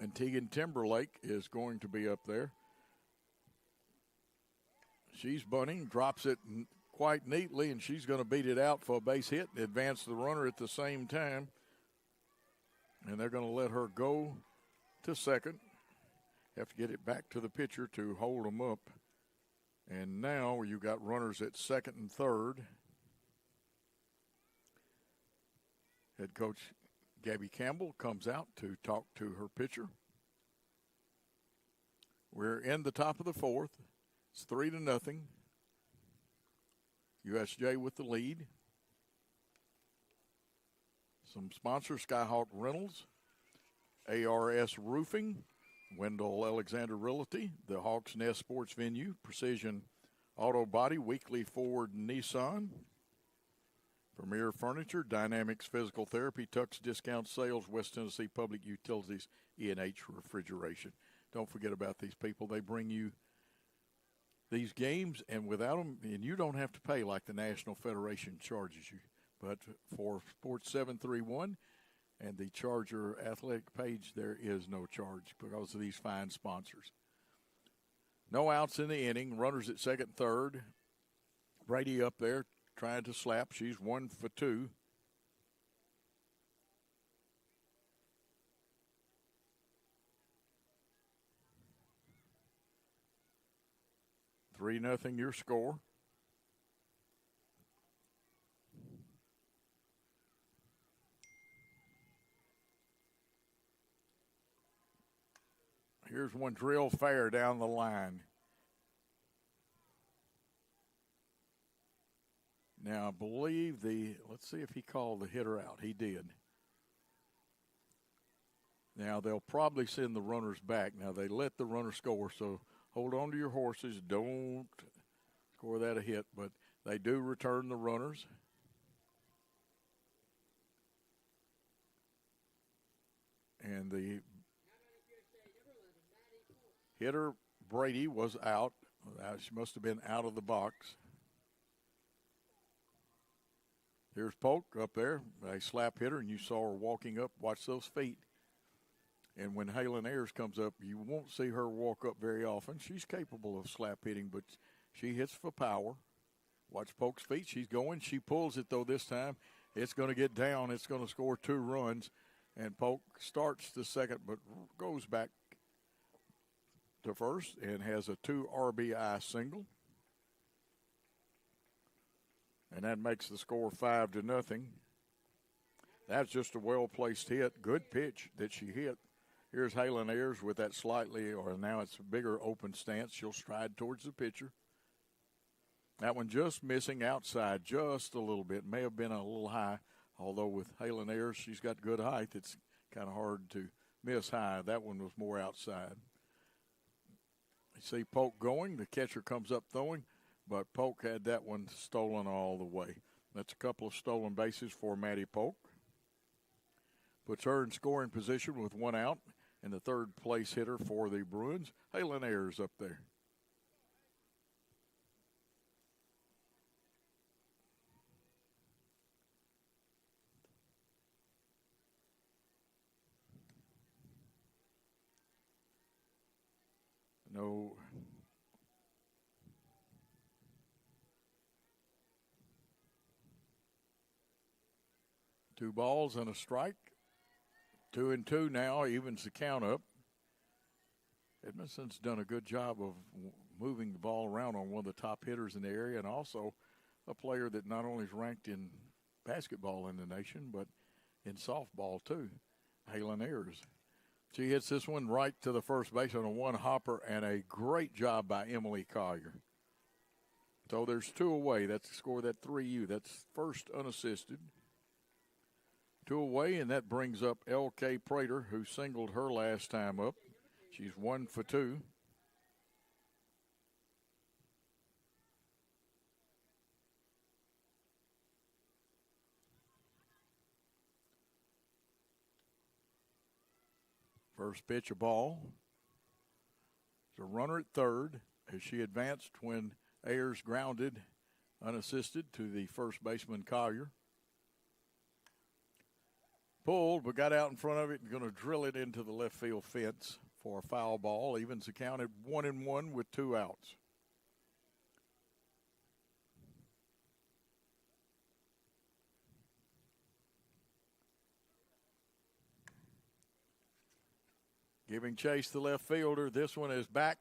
And Tegan Timberlake is going to be up there. She's bunting, drops it quite neatly, and she's going to beat it out for a base hit and advance the runner at the same time. And they're going to let her go to second. Have to get it back to the pitcher to hold them up. And now you got runners at second and third. Head coach Gabby Campbell comes out to talk to her pitcher. We're in the top of the fourth. It's 3-0. USJ with the lead. Some sponsors: Skyhawk Rentals, ARS Roofing, Wendell Alexander Realty, the Hawks Nest Sports Venue, Precision Auto Body, Weekly Ford Nissan, Premier Furniture, Dynamics Physical Therapy, Tux Discount Sales, West Tennessee Public Utilities, E&H Refrigeration. Don't forget about these people. They bring you these games, and without them, and you don't have to pay like the National Federation charges you. But for Sports 731 and the Charger Athletic page, there is no charge because of these fine sponsors. No outs in the inning. Runners at second, third. Brady up there trying to slap. She's 1 for 2. Three nothing your score. Here's one drill fair down the line. Now, I believe let's see if he called the hitter out. He did. Now, they'll probably send the runners back. Now, they let the runner score, so hold on to your horses. Don't score that a hit, but they do return the runners. And the hitter, Brady, was out. She must have been out of the box. Here's Polk up there, a slap hitter, and you saw her walking up. Watch those feet. And when Halen Ayers comes up, you won't see her walk up very often. She's capable of slap hitting, but she hits for power. Watch Polk's feet. She's going. She pulls it, though, this time. It's going to get down. It's going to score 2 runs. And Polk starts the second, but goes back to first and has a 2 RBI single. And that makes the score 5-0. That's just a well-placed hit. Good pitch that she hit. Here's Halen Ayers with that slightly, or now it's a bigger open stance. She'll stride towards the pitcher. That one just missing outside just a little bit. May have been a little high, although with Halen Ayers, she's got good height. It's kind of hard to miss high. That one was more outside. You see Polk going. The catcher comes up throwing. but Polk had that one stolen all the way. That's a couple of stolen bases for Maddie Polk. Puts her in scoring position with one out, and the third place hitter for the Bruins, Halen Ayers, up there. No. Two balls and a strike. 2-2 now, evens the count up. Edmondson's done a good job of moving the ball around on one of the top hitters in the area, and also a player that not only is ranked in basketball in the nation, but in softball too, Halen Ayers. She hits this one right to the first base on a one-hopper, and a great job by Emily Collier. So there's 2 away. That's the score, that 3U. That's first unassisted. 2 away, and that brings up L.K. Prater, who singled her last time up. She's 1 for 2. First pitch, a ball. There's a runner at third as she advanced when Ayers grounded unassisted to the first baseman Collier. Pulled, but got out in front of it and going to drill it into the left field fence for a foul ball. Evens the count at 1-1 with 2 outs. Giving chase to left fielder. This one is back.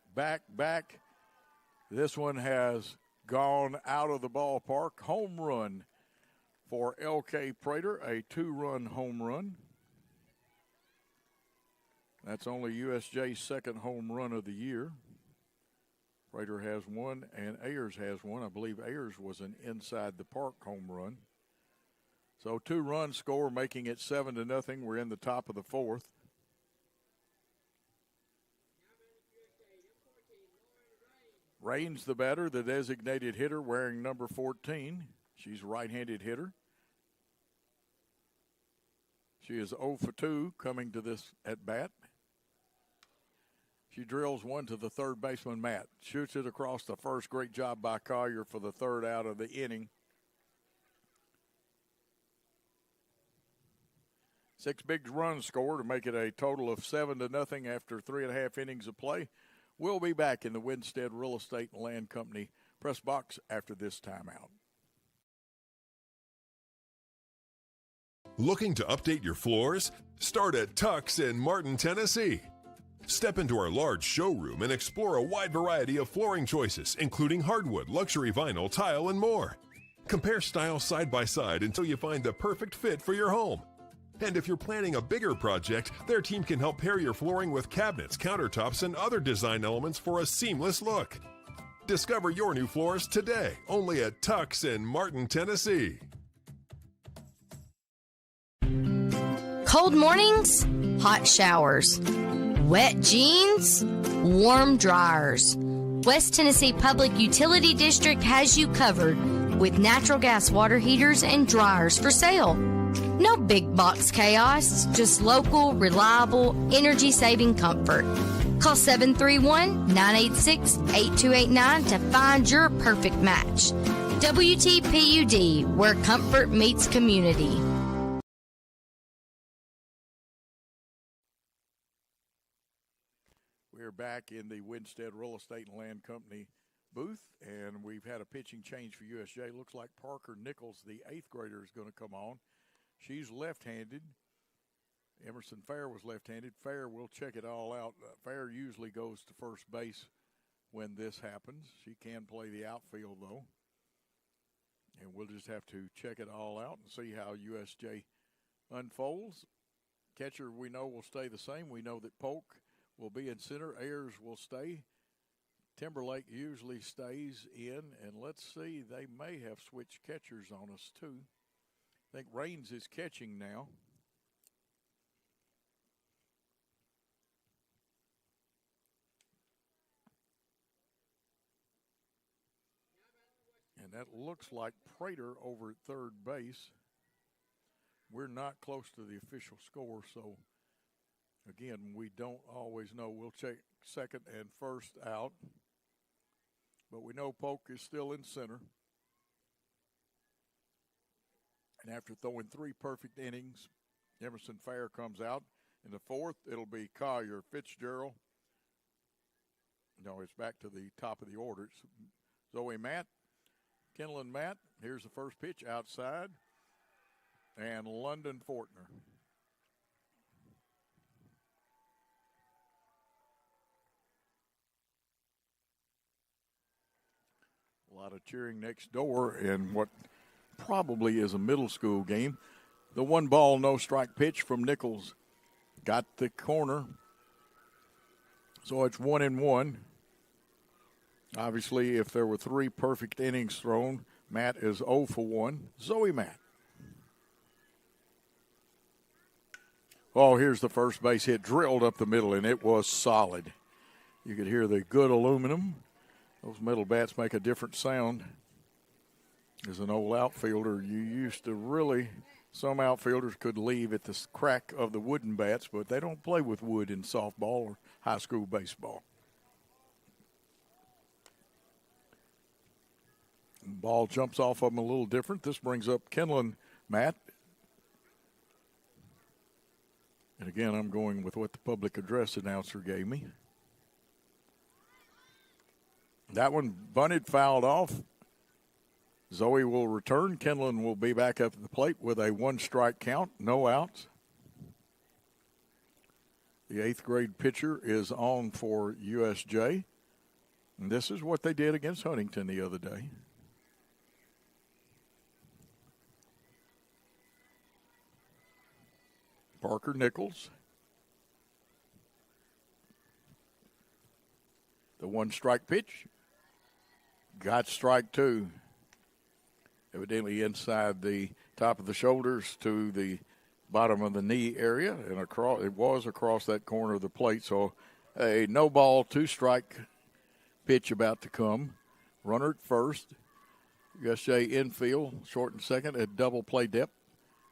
This one has gone out of the ballpark. Home run for L.K. Prater, a 2-run home run. That's only USJ's second home run of the year. Prater has one, and Ayers has one. I believe Ayers was an inside the park home run. So 2-run score, making it 7-0. We're in the top of the 4th. Raines, the batter, the designated hitter, wearing number 14. She's a right-handed hitter. She is 0 for 2 coming to this at-bat. She drills one to the third baseman, Matt. Shoots it across the first. Great job by Collier for the third out of the inning. 6 big runs scored to make it a total of 7-0 after 3.5 innings of play. We'll be back in the Winstead Real Estate and Land Company press box after this timeout. Looking to update your floors? Start at Tux in Martin, Tennessee. Step into our large showroom and explore a wide variety of flooring choices, including hardwood, luxury vinyl, tile, and more. Compare styles side by side until you find the perfect fit for your home. And if you're planning a bigger project, their team can help pair your flooring with cabinets, countertops, and other design elements for a seamless look. Discover your new floors today, only at Tux in Martin, Tennessee. Cold mornings, hot showers. Wet jeans, warm dryers. West Tennessee Public Utility District has you covered with natural gas water heaters and dryers for sale. No big box chaos, just local, reliable, energy-saving comfort. Call 731-986-8289 to find your perfect match. WTPUD, where comfort meets community. We're back in the Winstead Real Estate and Land Company booth, and we've had a pitching change for USJ. Looks like Parker Nichols, the 8th grader, is going to come on. She's left-handed. Emerson Fair was left-handed. Fair will check it all out. Fair usually goes to first base when this happens. She can play the outfield, though. And we'll just have to check it all out and see how USJ unfolds. Catcher, we know, will stay the same. We know that Polk will be in center. Ayers will stay. Timberlake usually stays in. And let's see, they may have switched catchers on us, too. I think Raines is catching now. And that looks like Prater over at third base. We're not close to the official score, so again, we don't always know. We'll check second and first out. But we know Polk is still in center. And after throwing 3 perfect innings, Emerson Fair comes out. In the fourth, it'll be Collier, Fitzgerald. No, it's back to the top of the order. It's Zoe Matt, Kenlon Matt. Here's the first pitch outside. And London Fortner. A lot of cheering next door in what probably is a middle school game. The 1-ball, no strike pitch from Nichols got the corner. So it's 1-1. Obviously, if there were 3 perfect innings thrown, Matt is 0 for 1. Zoe Matt. Oh, here's the first base hit, drilled up the middle, and it was solid. You could hear the good aluminum. Those metal bats make a different sound. As an old outfielder, you used to really, some outfielders could leave at the crack of the wooden bats, but they don't play with wood in softball or high school baseball. Ball jumps off of them a little different. This brings up Kenlon Matt. And again, I'm going with what the public address announcer gave me. That one bunted, fouled off. Zoe will return. Kenlon will be back up at the plate with a 1-strike count, no outs. The 8th grade pitcher is on for USJ. And this is what they did against Huntington the other day. Parker Nichols. The 1-strike pitch. Got strike 2. Evidently inside the top of the shoulders to the bottom of the knee area. And across, it was across that corner of the plate. So a no ball, 2-strike pitch about to come. Runner at first. USJ infield, short and second at double play depth.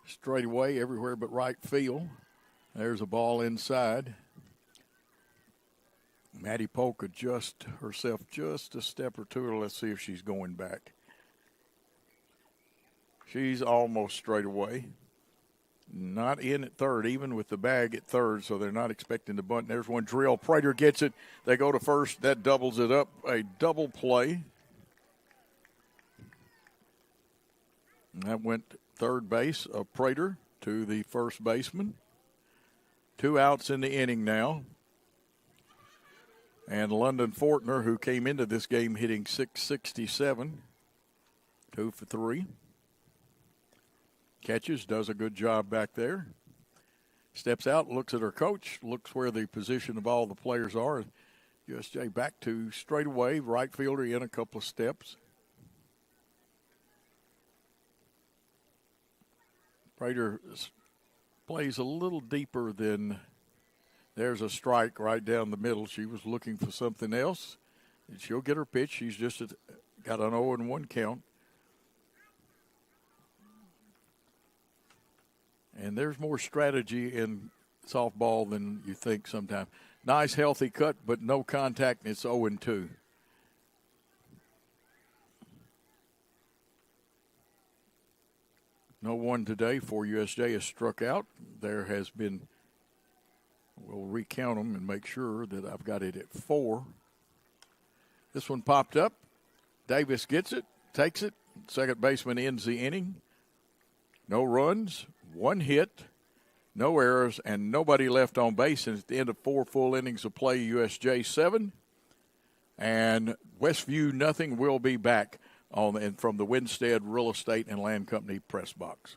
Straight away everywhere but right field. There's a ball inside. Maddie Polk adjusts herself just a step or two. Let's see if she's going back. She's almost straight away. Not in at third, even with the bag at third, so they're not expecting to bunt. There's one drill. Prater gets it. They go to first. That doubles it up. A double play. And that went third base of Prater to the first baseman. 2 outs in the inning now. And London Fortner, who came into this game hitting .667, 2 for 3. Catches, does a good job back there. Steps out, looks at her coach, looks where the position of all the players are. USJ back to straightaway, right fielder in a couple of steps. Prater plays a little deeper than, there's a strike right down the middle. She was looking for something else, and she'll get her pitch. She's just got an 0-1 count. And there's more strategy in softball than you think sometimes. Nice, healthy cut, but no contact, and it's 0-2. No one today for USJ has struck out. There has been, we'll recount them and make sure that I've got it at 4. This one popped up. Davis gets it, takes it. Second baseman ends the inning. No runs, 1 hit, no errors, and nobody left on base. And at the end of 4 full innings of play, USJ 7 and Westview nothing. Will be back from the Winstead Real Estate and Land Company press box.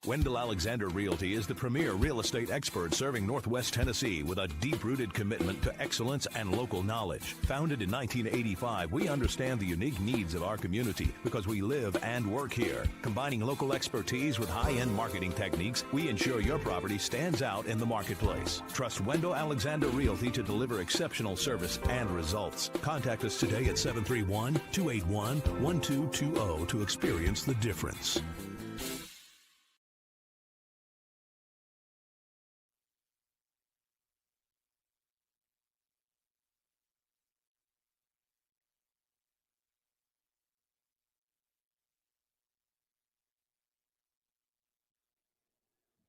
Wendell Alexander Realty is the premier real estate expert serving Northwest Tennessee with a deep-rooted commitment to excellence and local knowledge. Founded in 1985, we understand the unique needs of our community because we live and work here. Combining local expertise with high-end marketing techniques, we ensure your property stands out in the marketplace. Trust Wendell Alexander Realty to deliver exceptional service and results. Contact us today at 731-281-1220 to experience the difference.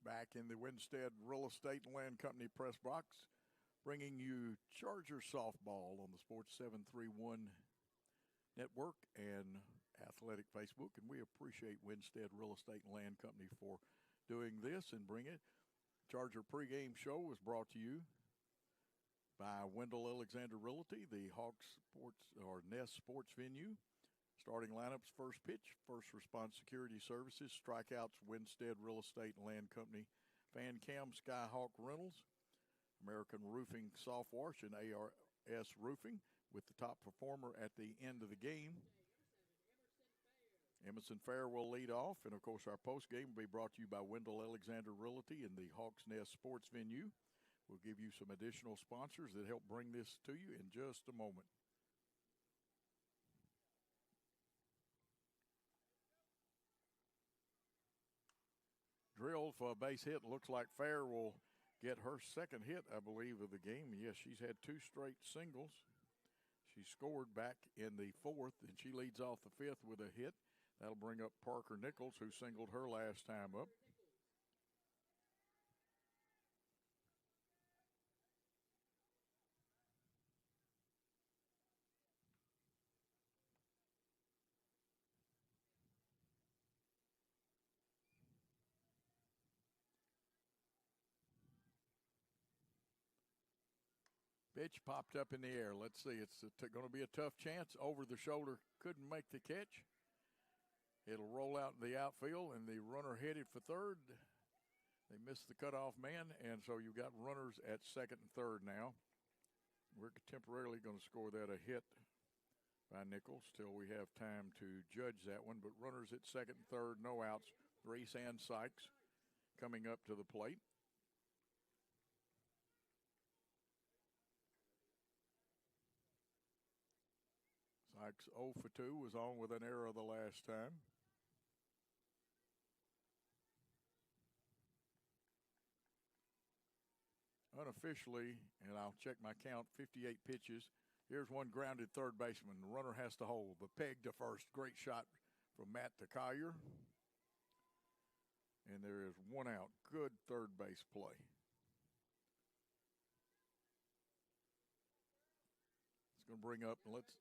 Back in the Winstead Real Estate and Land Company press box, bringing you Charger Softball on the Sports 731 Network and Athletic Facebook. And we appreciate Winstead Real Estate and Land Company for doing this and bring it. Charger pregame show was brought to you by Wendell Alexander Realty, the Hawks Sports or Nest Sports Venue. Starting lineups, first pitch, First Response Security Services, strikeouts, Winstead Real Estate and Land Company, Fan Cam, Skyhawk Rentals, American Roofing Soft Wash, and ARS Roofing, with the top performer at the end of the game. Emerson Fair will lead off, and of course our post game will be brought to you by Wendell Alexander Realty and the Hawks Nest Sports Venue. We'll give you some additional sponsors that help bring this to you in just a moment. Drilled for a base hit. Looks like Fair will get her second hit, I believe, of the game. Yes, she's had two straight singles. She scored back in the fourth, and she leads off the fifth with a hit. That'll bring up Parker Nichols, who singled her last time up. Pitch popped up in the air. Let's see. It's going to be a tough chance. Over the shoulder, couldn't make the catch. It'll roll out in the outfield, and the runner headed for third. They missed the cutoff man, and so you've got runners at second and third now. We're temporarily going to score that a hit by Nichols till we have time to judge that one. But runners at second and third, no outs. Reese and Sykes coming up to the plate. Sykes 0 for 2, was on with an error the last time. Unofficially, and I'll check my count, 58 pitches. Here's one grounded third baseman. The runner has to hold. The peg to first. Great shot from Matt to Collier. And there is one out. Good third base play. It's going to bring up, let's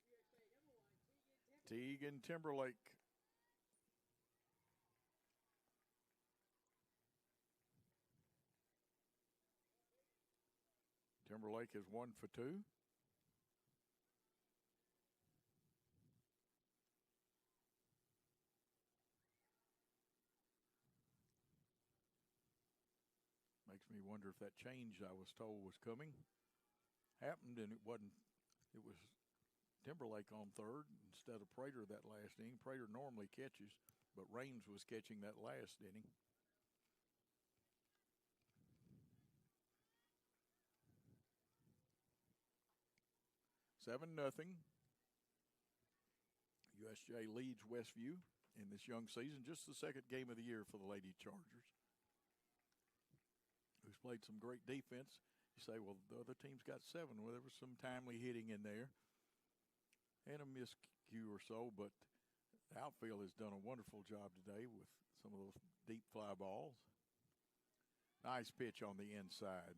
Teague and Timberlake. Timberlake is 1 for 2. Makes me wonder if that change I was told was coming happened, and it wasn't. It was Timberlake on third instead of Prater that last inning. Prater normally catches, but Raines was catching that last inning. $7-0. USJ leads Westview in this young season. Just the second game of the year for the Lady Chargers, who's played some great defense. You say, well, the other team's got 7. Well, there was some timely hitting in there and a miscue or so, but the outfield has done a wonderful job today with some of those deep fly balls. Nice pitch on the inside.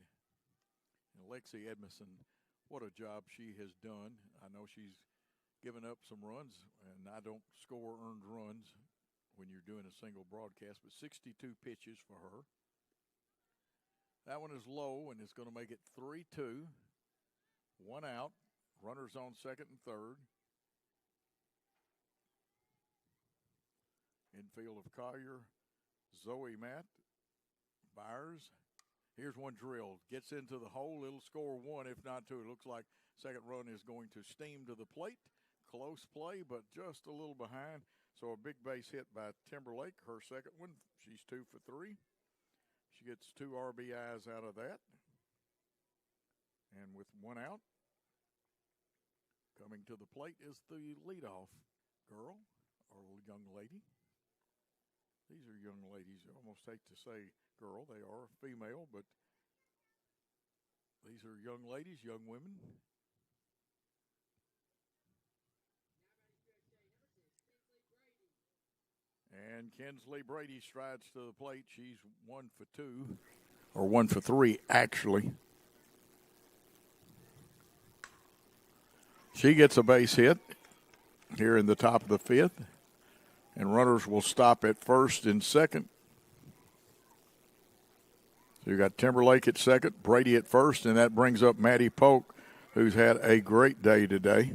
And Lexi Edmondson, what a job she has done. I know she's given up some runs, and I don't score earned runs when you're doing a single broadcast, but 62 pitches for her. That one is low, and it's going to make it 3-2. One out. Runners on second and third. Infield of Collier, Zoe Matt. Byers. Here's one drilled. Gets into the hole. It'll score one, if not two. It looks like second run is going to steam to the plate. Close play, but just a little behind. So a big base hit by Timberlake. Her second one. She's 2 for 3. She gets 2 RBIs out of that. And with one out, coming to the plate is the leadoff girl or young lady. These are young ladies. I almost hate to say girl. They are female, but these are young ladies, young women. And Kinsley Brady strides to the plate. She's 1 for 2, or 1 for 3, actually. She gets a base hit here in the top of the 5th, and runners will stop at first and second. So you got Timberlake at second, Brady at first, and that brings up Maddie Polk, who's had a great day today.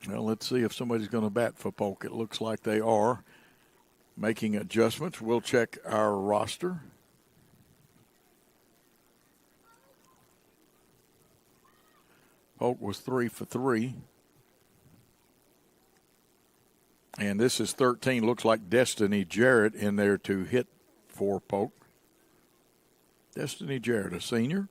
Well, let's see if somebody's going to bat for Polk. It looks like they are making adjustments. We'll check our roster. Polk was 3 for 3. And this is 13. Looks like Destiny Jarrett in there to hit for Polk. Destiny Jarrett, a senior.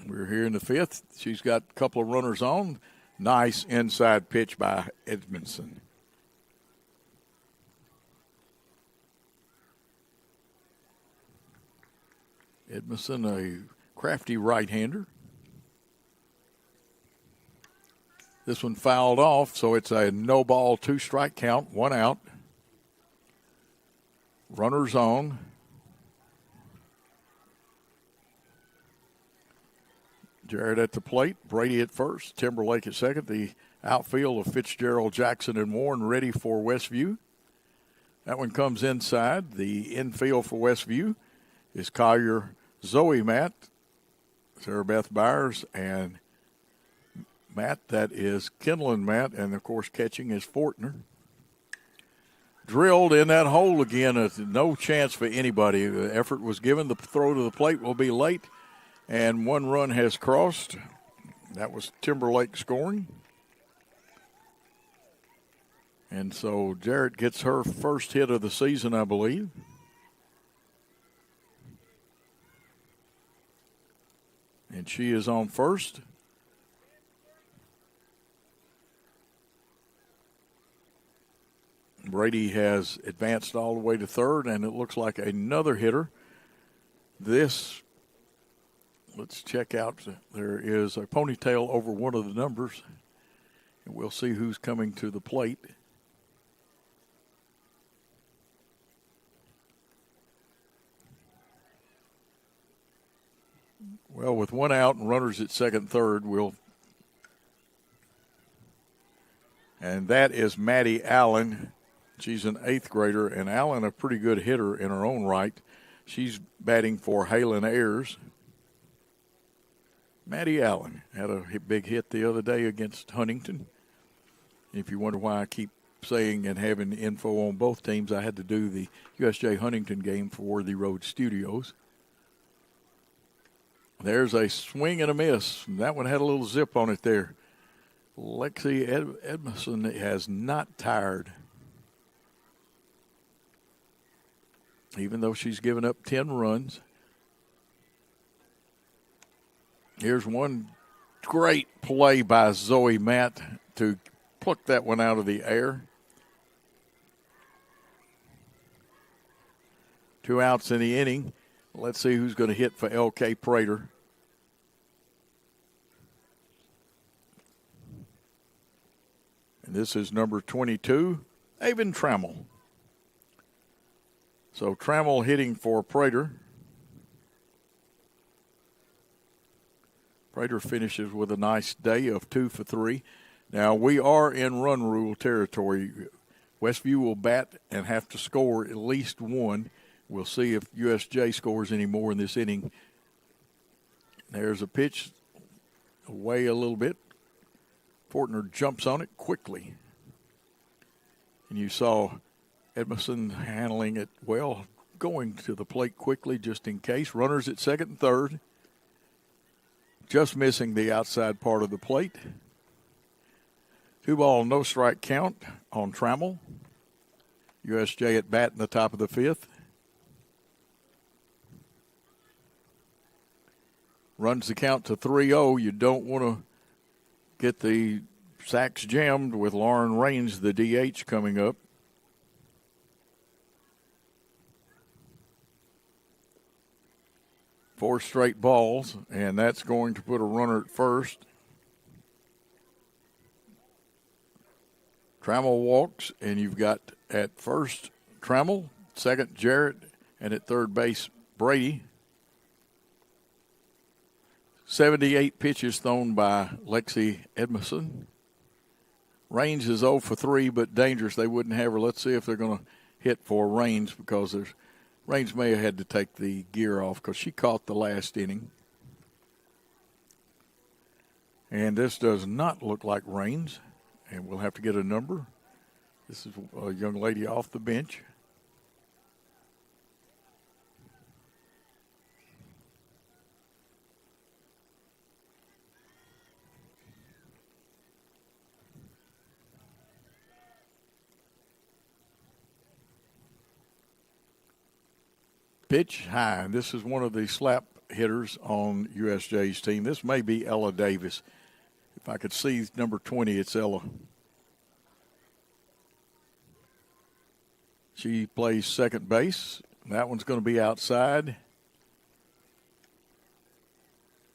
We're here in the 5th. She's got a couple of runners on. Nice inside pitch by Edmondson. Edmondson, a crafty right-hander. This one fouled off, so it's a no ball, 2-strike count, 1 out. Runners on. Jarrett at the plate, Brady at first, Timberlake at second. The outfield of Fitzgerald, Jackson, and Warren ready for Westview. That one comes inside. The infield for Westview is Collier, Zoe Matt, Sarah Beth Byers, and Matt. That is Kinlan Matt, and of course catching is Fortner. Drilled in that hole again. No chance for anybody. The effort was given. The throw to the plate will be late, and 1 run has crossed. That was Timberlake scoring. And so Jarrett gets her first hit of the season, I believe. And she is on first. Brady has advanced all the way to third, and it looks like another hitter. Let's check out. There is a ponytail over one of the numbers, and we'll see who's coming to the plate. Well, with 1 out and runners at second, third, and that is Maddie Allen. She's an 8th grader, and Allen a pretty good hitter in her own right. She's batting for Halen Ayers. Maddie Allen had a big hit the other day against Huntington. If you wonder why I keep saying and having info on both teams, I had to do the USJ Huntington game for Worthy Road Studios. There's a swing and a miss. That one had a little zip on it there. Lexi Edmondson has not tired. Even though she's given up 10 runs. Here's one great play by Zoe Matt to pluck that one out of the air. 2 outs in the inning. Let's see who's going to hit for L.K. Prater. And this is number 22, Avon Trammell. So Trammell hitting for Prater. Prater finishes with a nice day of 2 for 3. Now we are in run rule territory. Westview will bat and have to score at least 1. We'll see if USJ scores any more in this inning. There's a pitch away a little bit. Fortner jumps on it quickly. And you saw Edmondson handling it well, going to the plate quickly just in case. Runners at second and third. Just missing the outside part of the plate. 2-ball, no strike count on Trammell. USJ at bat in the top of the fifth. Runs the count to 3-0. You don't want to get the sacks jammed with Lauren Raines, the DH, coming up. Four straight balls, and that's going to put a runner at first. Trammell walks, and you've got at first Trammell, second Jarrett, and at third base Brady. 78 pitches thrown by Lexi Edmondson. Raines is 0 for 3, but dangerous. They wouldn't have her. Let's see if they're going to hit for Raines, because Raines may have had to take the gear off because she caught the last inning. And this does not look like Raines, and we'll have to get a number. This is a young lady off the bench. Pitch high. This is one of the slap hitters on USJ's team. This may be Ella Davis. If I could see number 20, it's Ella. She plays second base. That one's going to be outside.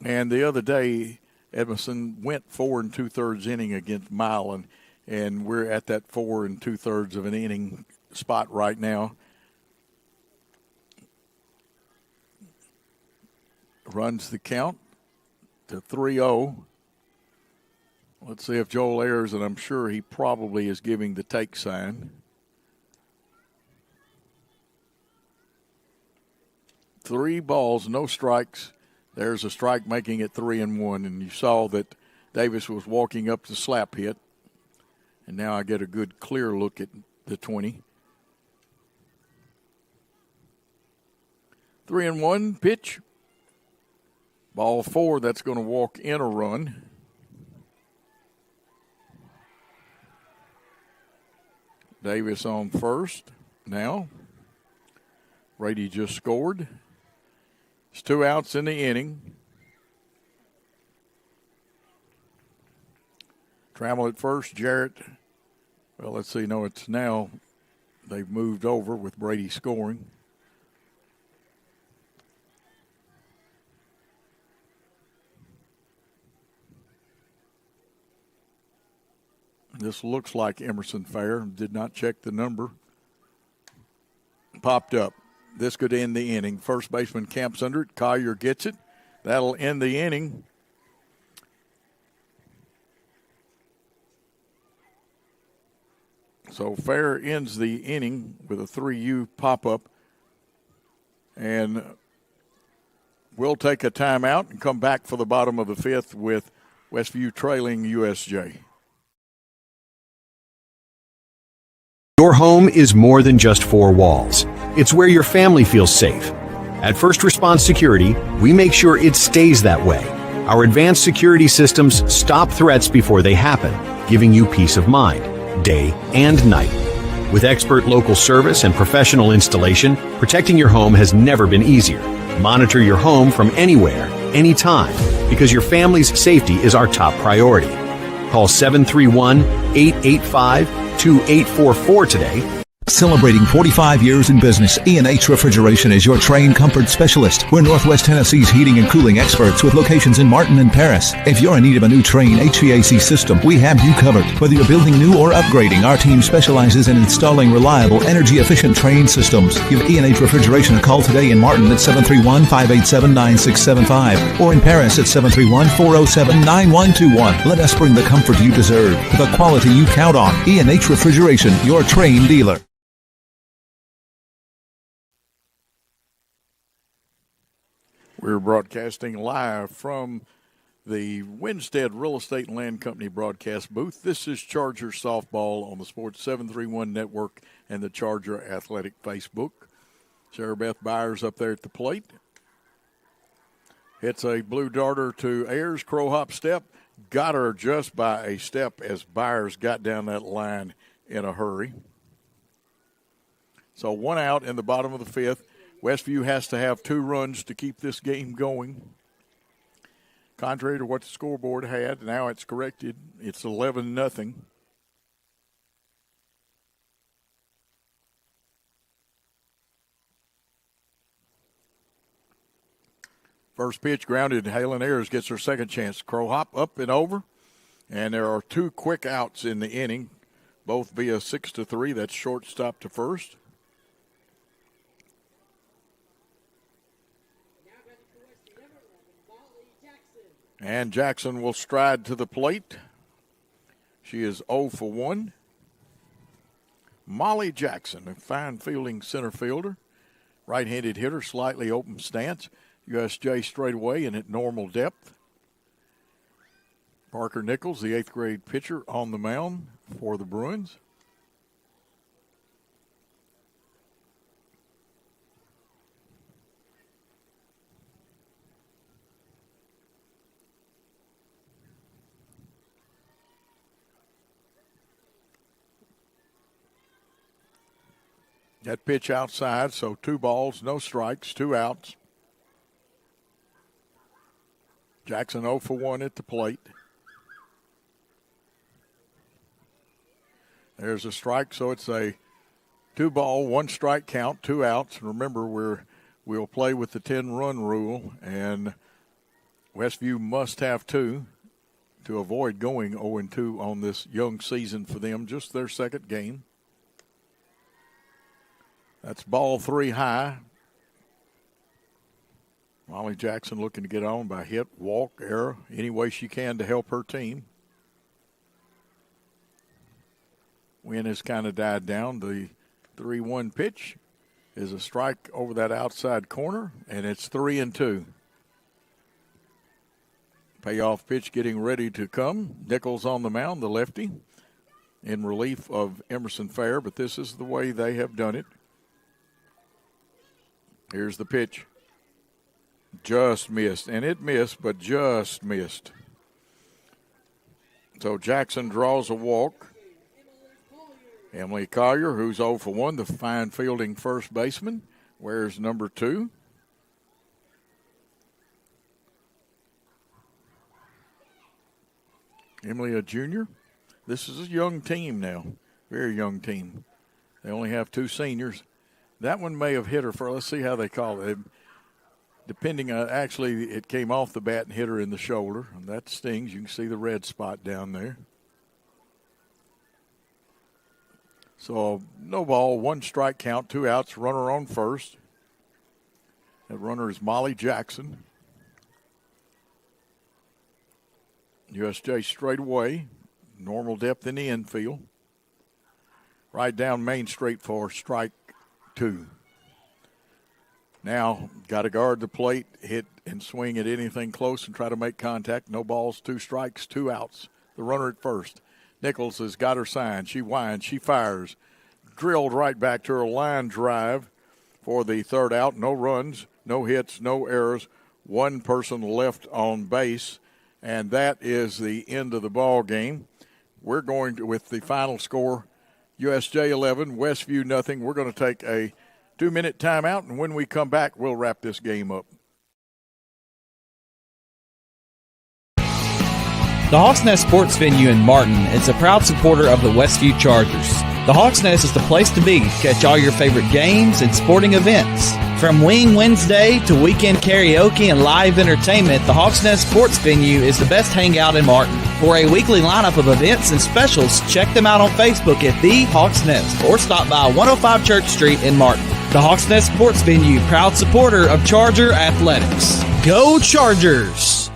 And the other day, Edmondson went 4 2/3 inning against Milan, and we're at that 4 2/3 of an inning spot right now. Runs the count to 3-0. Let's see if Joel Ayers, and I'm sure he probably is giving the take sign. 3 balls, no strikes. There's a strike, making it 3-1, and you saw that Davis was walking up the slap hit. And now I get a good clear look at the 20. 3-1 pitch. Ball 4, that's going to walk in a run. Davis on first now. Brady just scored. It's 2 outs in the inning. Trammell at first, Jarrett. Well, let's see. No, it's now they've moved over with Brady scoring. This looks like Emerson Fair. Did not check the number. Popped up. This could end the inning. First baseman camps under it. Collier gets it. That'll end the inning. So Fair ends the inning with a 3-U pop-up. And we'll take a timeout and come back for the bottom of the 5th with Westview trailing USJ. Your home is more than just 4 walls. It's where your family feels safe. At First Response Security, we make sure it stays that way. Our advanced security systems stop threats before they happen, giving you peace of mind, day and night. With expert local service and professional installation, protecting your home has never been easier. Monitor your home from anywhere, anytime, because your family's safety is our top priority. Call 731-885-2844 today. Celebrating 45 years in business, E&H Refrigeration is your Trane comfort specialist. We're Northwest Tennessee's heating and cooling experts with locations in Martin and Paris. If you're in need of a new Trane HVAC system, we have you covered. Whether you're building new or upgrading, our team specializes in installing reliable, energy-efficient Trane systems. Give E&H Refrigeration a call today in Martin at 731-587-9675 or in Paris at 731-407-9121. Let us bring the comfort you deserve with the quality you count on. E&H Refrigeration, your Trane dealer. We're broadcasting live from the Winstead Real Estate and Land Company broadcast booth. This is Charger Softball on the Sports 731 Network and the Charger Athletic Facebook. Sarah Beth Byers up there at the plate. Hits a blue darter to Ayers, crow hop step. Got her just by a step as Byers got down that line in a hurry. So 1 out in the bottom of the 5th. Westview has to have 2 runs to keep this game going. Contrary to what the scoreboard had, now it's corrected. It's 11-0. First pitch grounded. Halen Ayers gets her second chance. Crow hop up and over. And there are 2 quick outs in the inning, both via 6-3. That's shortstop to first. And Jackson will stride to the plate. She is 0 for 1. Molly Jackson, a fine fielding center fielder. Right-handed hitter, slightly open stance. USJ straight away and at normal depth. Parker Nichols, the 8th grade pitcher, on the mound for the Bruins. That pitch outside, so 2 balls, no strikes, 2 outs. Jackson 0 for 1 at the plate. There's a strike, so it's a 2-ball, 1 strike count, 2 outs. Remember, we'll play with the 10-run rule, and Westview must have 2 to avoid going 0-2 on this young season for them, just their second game. That's ball 3 high. Molly Jackson looking to get on by hit, walk, error, any way she can to help her team. Wind has kind of died down. The 3-1 pitch is a strike over that outside corner, and it's 3-2. Payoff pitch getting ready to come. Nichols on the mound, the lefty, in relief of Emerson Fair, but this is the way they have done it. Here's the pitch. Just missed, and it missed, but just missed. So Jackson draws a walk. Emily Collier, who's 0 for 1, the fine fielding first baseman, wears number 2. Emily, a junior. This is a young team now, very young team. They only have 2 seniors. That one may have hit her for, let's see how they call it. Depending on, actually, it came off the bat and hit her in the shoulder. And that stings. You can see the red spot down there. So, no ball, 1 strike count, 2 outs, runner on first. That runner is Molly Jackson. USJ straight away. Normal depth in the infield. Right down Main Street for strike 2. Now, got to guard the plate, hit and swing at anything close and try to make contact. No balls, 2 strikes, 2 outs. The runner at first. Nichols has got her sign. She winds, she fires. Drilled right back to her line drive for the 3rd out. No runs, no hits, no errors. 1 person left on base, and that is the end of the ball game. We're going to, with the final score, USJ 11, Westview nothing. We're going to take a 2-minute timeout, and when we come back, we'll wrap this game up. The Hawks Nest Sports Venue in Martin is a proud supporter of the Westview Chargers. The Hawks Nest is the place to be to catch all your favorite games and sporting events. From Wing Wednesday to weekend karaoke and live entertainment, the Hawks Nest Sports Venue is the best hangout in Martin. For a weekly lineup of events and specials, check them out on Facebook at The Hawks Nest or stop by 105 Church Street in Martin. The Hawks Nest Sports Venue, proud supporter of Charger Athletics. Go Chargers!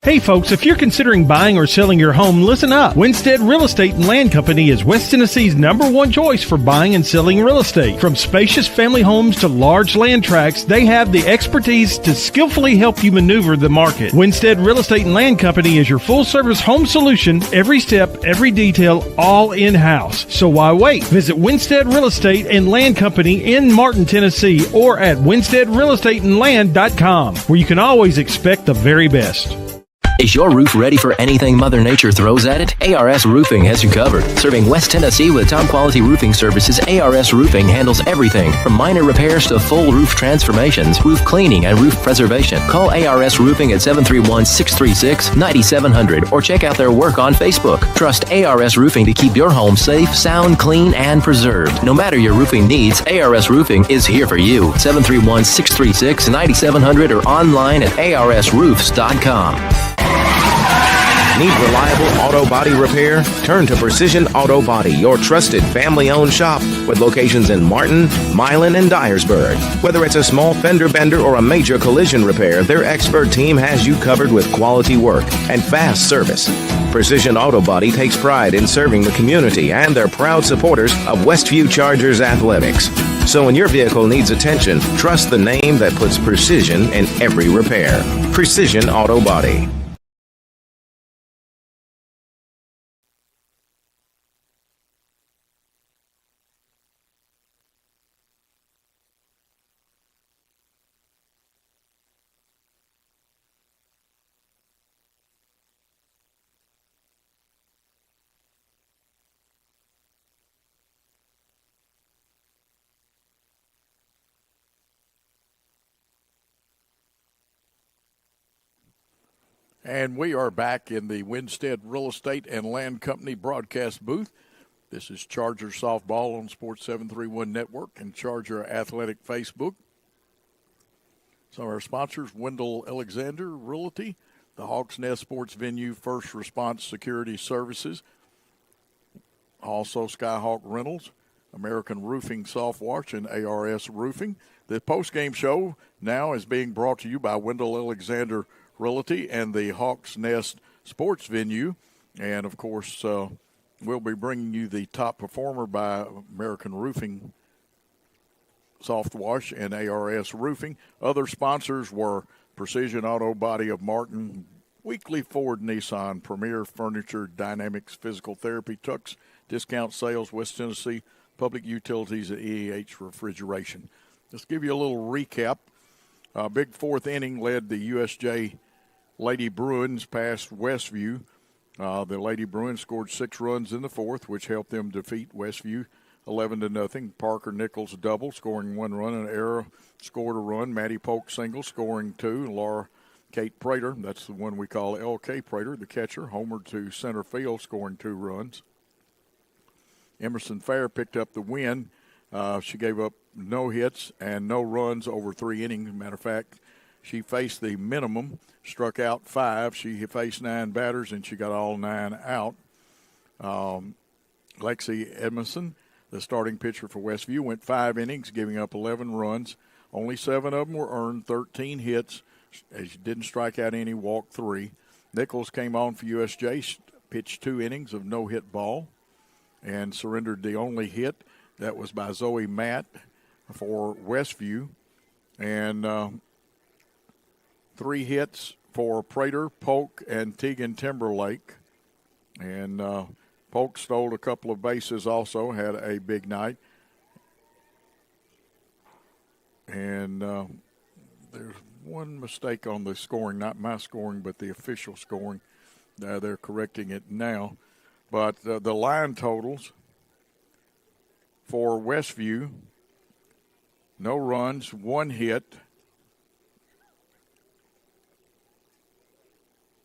Hey folks, if you're considering buying or selling your home, listen up. Winstead Real Estate and Land Company is West Tennessee's #1 choice for buying and selling real estate. From spacious family homes to large land tracts, they have the expertise to skillfully help you maneuver the market. Winstead Real Estate and Land Company is your full-service home solution, every step, every detail, all in-house. So why wait? Visit Winstead Real Estate and Land Company in Martin, Tennessee, or at winsteadrealestateandland.com, where you can always expect the very best. Is your roof ready for anything Mother Nature throws at it? ARS Roofing has you covered. Serving West Tennessee with top-quality roofing services, ARS Roofing handles everything from minor repairs to full roof transformations, roof cleaning, and roof preservation. Call ARS Roofing at 731-636-9700 or check out their work on Facebook. Trust ARS Roofing to keep your home safe, sound, clean, and preserved. No matter your roofing needs, ARS Roofing is here for you. 731-636-9700 or online at arsroofs.com. Need reliable auto body repair? Turn to Precision Auto Body, your trusted family-owned shop with locations in Martin, Milan, and Dyersburg. Whether it's a small fender bender or a major collision repair, their expert team has you covered with quality work and fast service. Precision Auto Body takes pride in serving the community and they're proud supporters of Westview Chargers athletics. So when your vehicle needs attention, trust the name that puts precision in every repair. Precision Auto Body. And we are back in the Winstead Real Estate and Land Company broadcast booth. This is Charger Softball on Sports 731 Network and Charger Athletic Facebook. Some of our sponsors, Wendell Alexander Realty, the Hawks Nest Sports Venue First Response Security Services, also Skyhawk Rentals, American Roofing Soft Wash, and ARS Roofing. The postgame show now is being brought to you by Wendell Alexander Realty and the Hawks Nest Sports Venue. And, of course, we'll be bringing you the top performer by American Roofing Soft Wash and ARS Roofing. Other sponsors were Precision Auto Body of Martin, Weekly Ford Nissan, Premier Furniture, Dynamics Physical Therapy, Tux Discount Sales, West Tennessee Public Utilities, and EH Refrigeration. Let's give you a little recap. Big fourth inning led the USJ Lady Bruins past Westview. The Lady Bruins scored 6 runs in the fourth, which helped them defeat Westview 11-0. Parker Nichols double, scoring 1 run. And Era scored a run. Maddie Polk single, scoring 2. And Laura Kate Prater, that's the one we call L.K. Prater, the catcher, homered to center field, scoring 2 runs. Emerson Fair picked up the win. She gave up no hits and no runs over 3 innings. Matter of fact, she faced the minimum, struck out 5. She faced 9 batters, and she got all 9 out. Lexi Edmondson, the starting pitcher for Westview, went 5 innings, giving up 11 runs. Only 7 of them were earned, 13 hits. She didn't strike out any, walked 3. Nichols came on for USJ, pitched 2 innings of no-hit ball, and surrendered the only hit. That was by Zoe Matt for Westview. And 3 hits for Prater, Polk, and Tegan Timberlake. And Polk stole a couple of bases also, had a big night. And there's one mistake on the scoring, not my scoring, but the official scoring. They're correcting it now. But the line totals for Westview, no runs, 1 hit,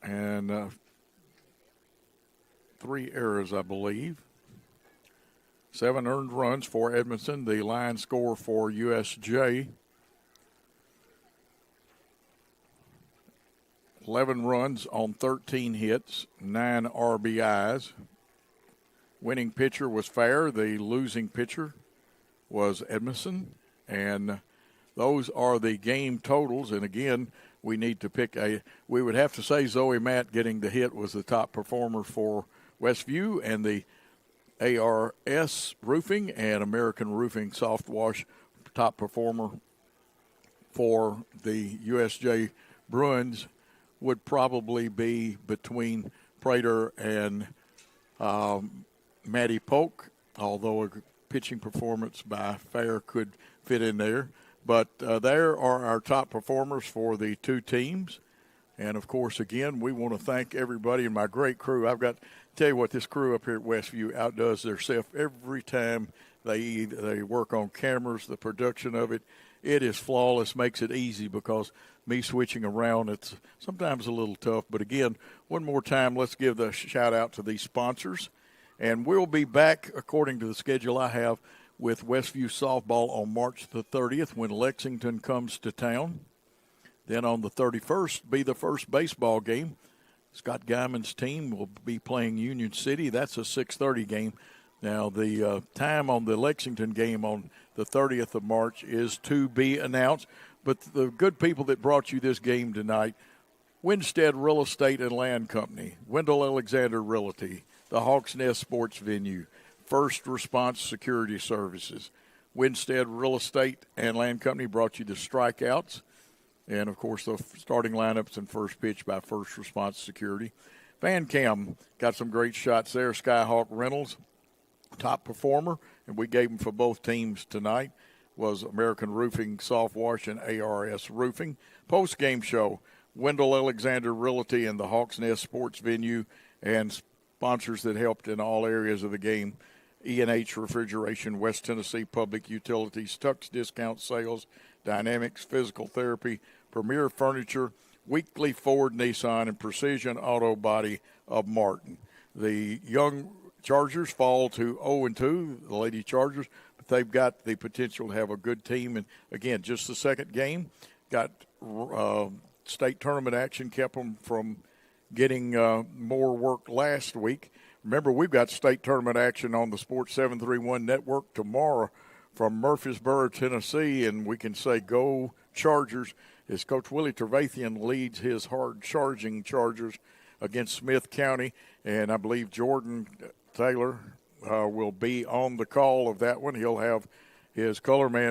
and 3 errors, I believe. 7 earned runs for Edmondson. The line score for USJ, 11 runs on 13 hits, 9 RBIs. Winning pitcher was Fair. The losing pitcher was Edmondson. And those are the game totals. And again, we need to pick we would have to say Zoe Matt getting the hit was the top performer for Westview, and the ARS Roofing and American Roofing Soft Wash top performer for the USJ Bruins would probably be between Prater and Maddie Polk, although a pitching performance by Fair could fit in there. But there are our top performers for the two teams. And, of course, again, we want to thank everybody and my great crew. I've got to tell you what, this crew up here at Westview outdoes themselves every time they work on cameras, the production of it. It is flawless, makes it easy because me switching around, it's sometimes a little tough. But, again, one more time, let's give the shout-out to these sponsors. And we'll be back, according to the schedule I have, with Westview Softball on March the 30th when Lexington comes to town. Then on the 31st, be the first baseball game. Scott Guyman's team will be playing Union City. That's a 6:30 game. Now, the time on the Lexington game on the 30th of March is to be announced. But the good people that brought you this game tonight, Winstead Real Estate and Land Company, Wendell Alexander Realty, the Hawks Nest Sports Venue, First Response Security Services, Winstead Real Estate and Land Company brought you the strikeouts. And, of course, the starting lineups and first pitch by First Response Security. Van Cam got some great shots there. Skyhawk Reynolds, top performer, and we gave him for both teams tonight, was American Roofing Soft Wash and ARS Roofing. Post-game show, Wendell Alexander Realty and the Hawks Nest Sports Venue, and sponsors that helped in all areas of the game, E&H Refrigeration, West Tennessee Public Utilities, Tux Discount Sales, Dynamics Physical Therapy, Premier Furniture, Weekly Ford Nissan, and Precision Auto Body of Martin. The young Chargers fall to 0-2, the Lady Chargers, but they've got the potential to have a good team. And, again, just the second game, got state tournament action, kept them from getting more work last week. Remember, we've got state tournament action on the Sports 731 network tomorrow from Murfreesboro, Tennessee, and we can say go Chargers as Coach Willie Trevathan leads his hard-charging Chargers against Smith County, and I believe Jordan Taylor will be on the call of that one. He'll have his color man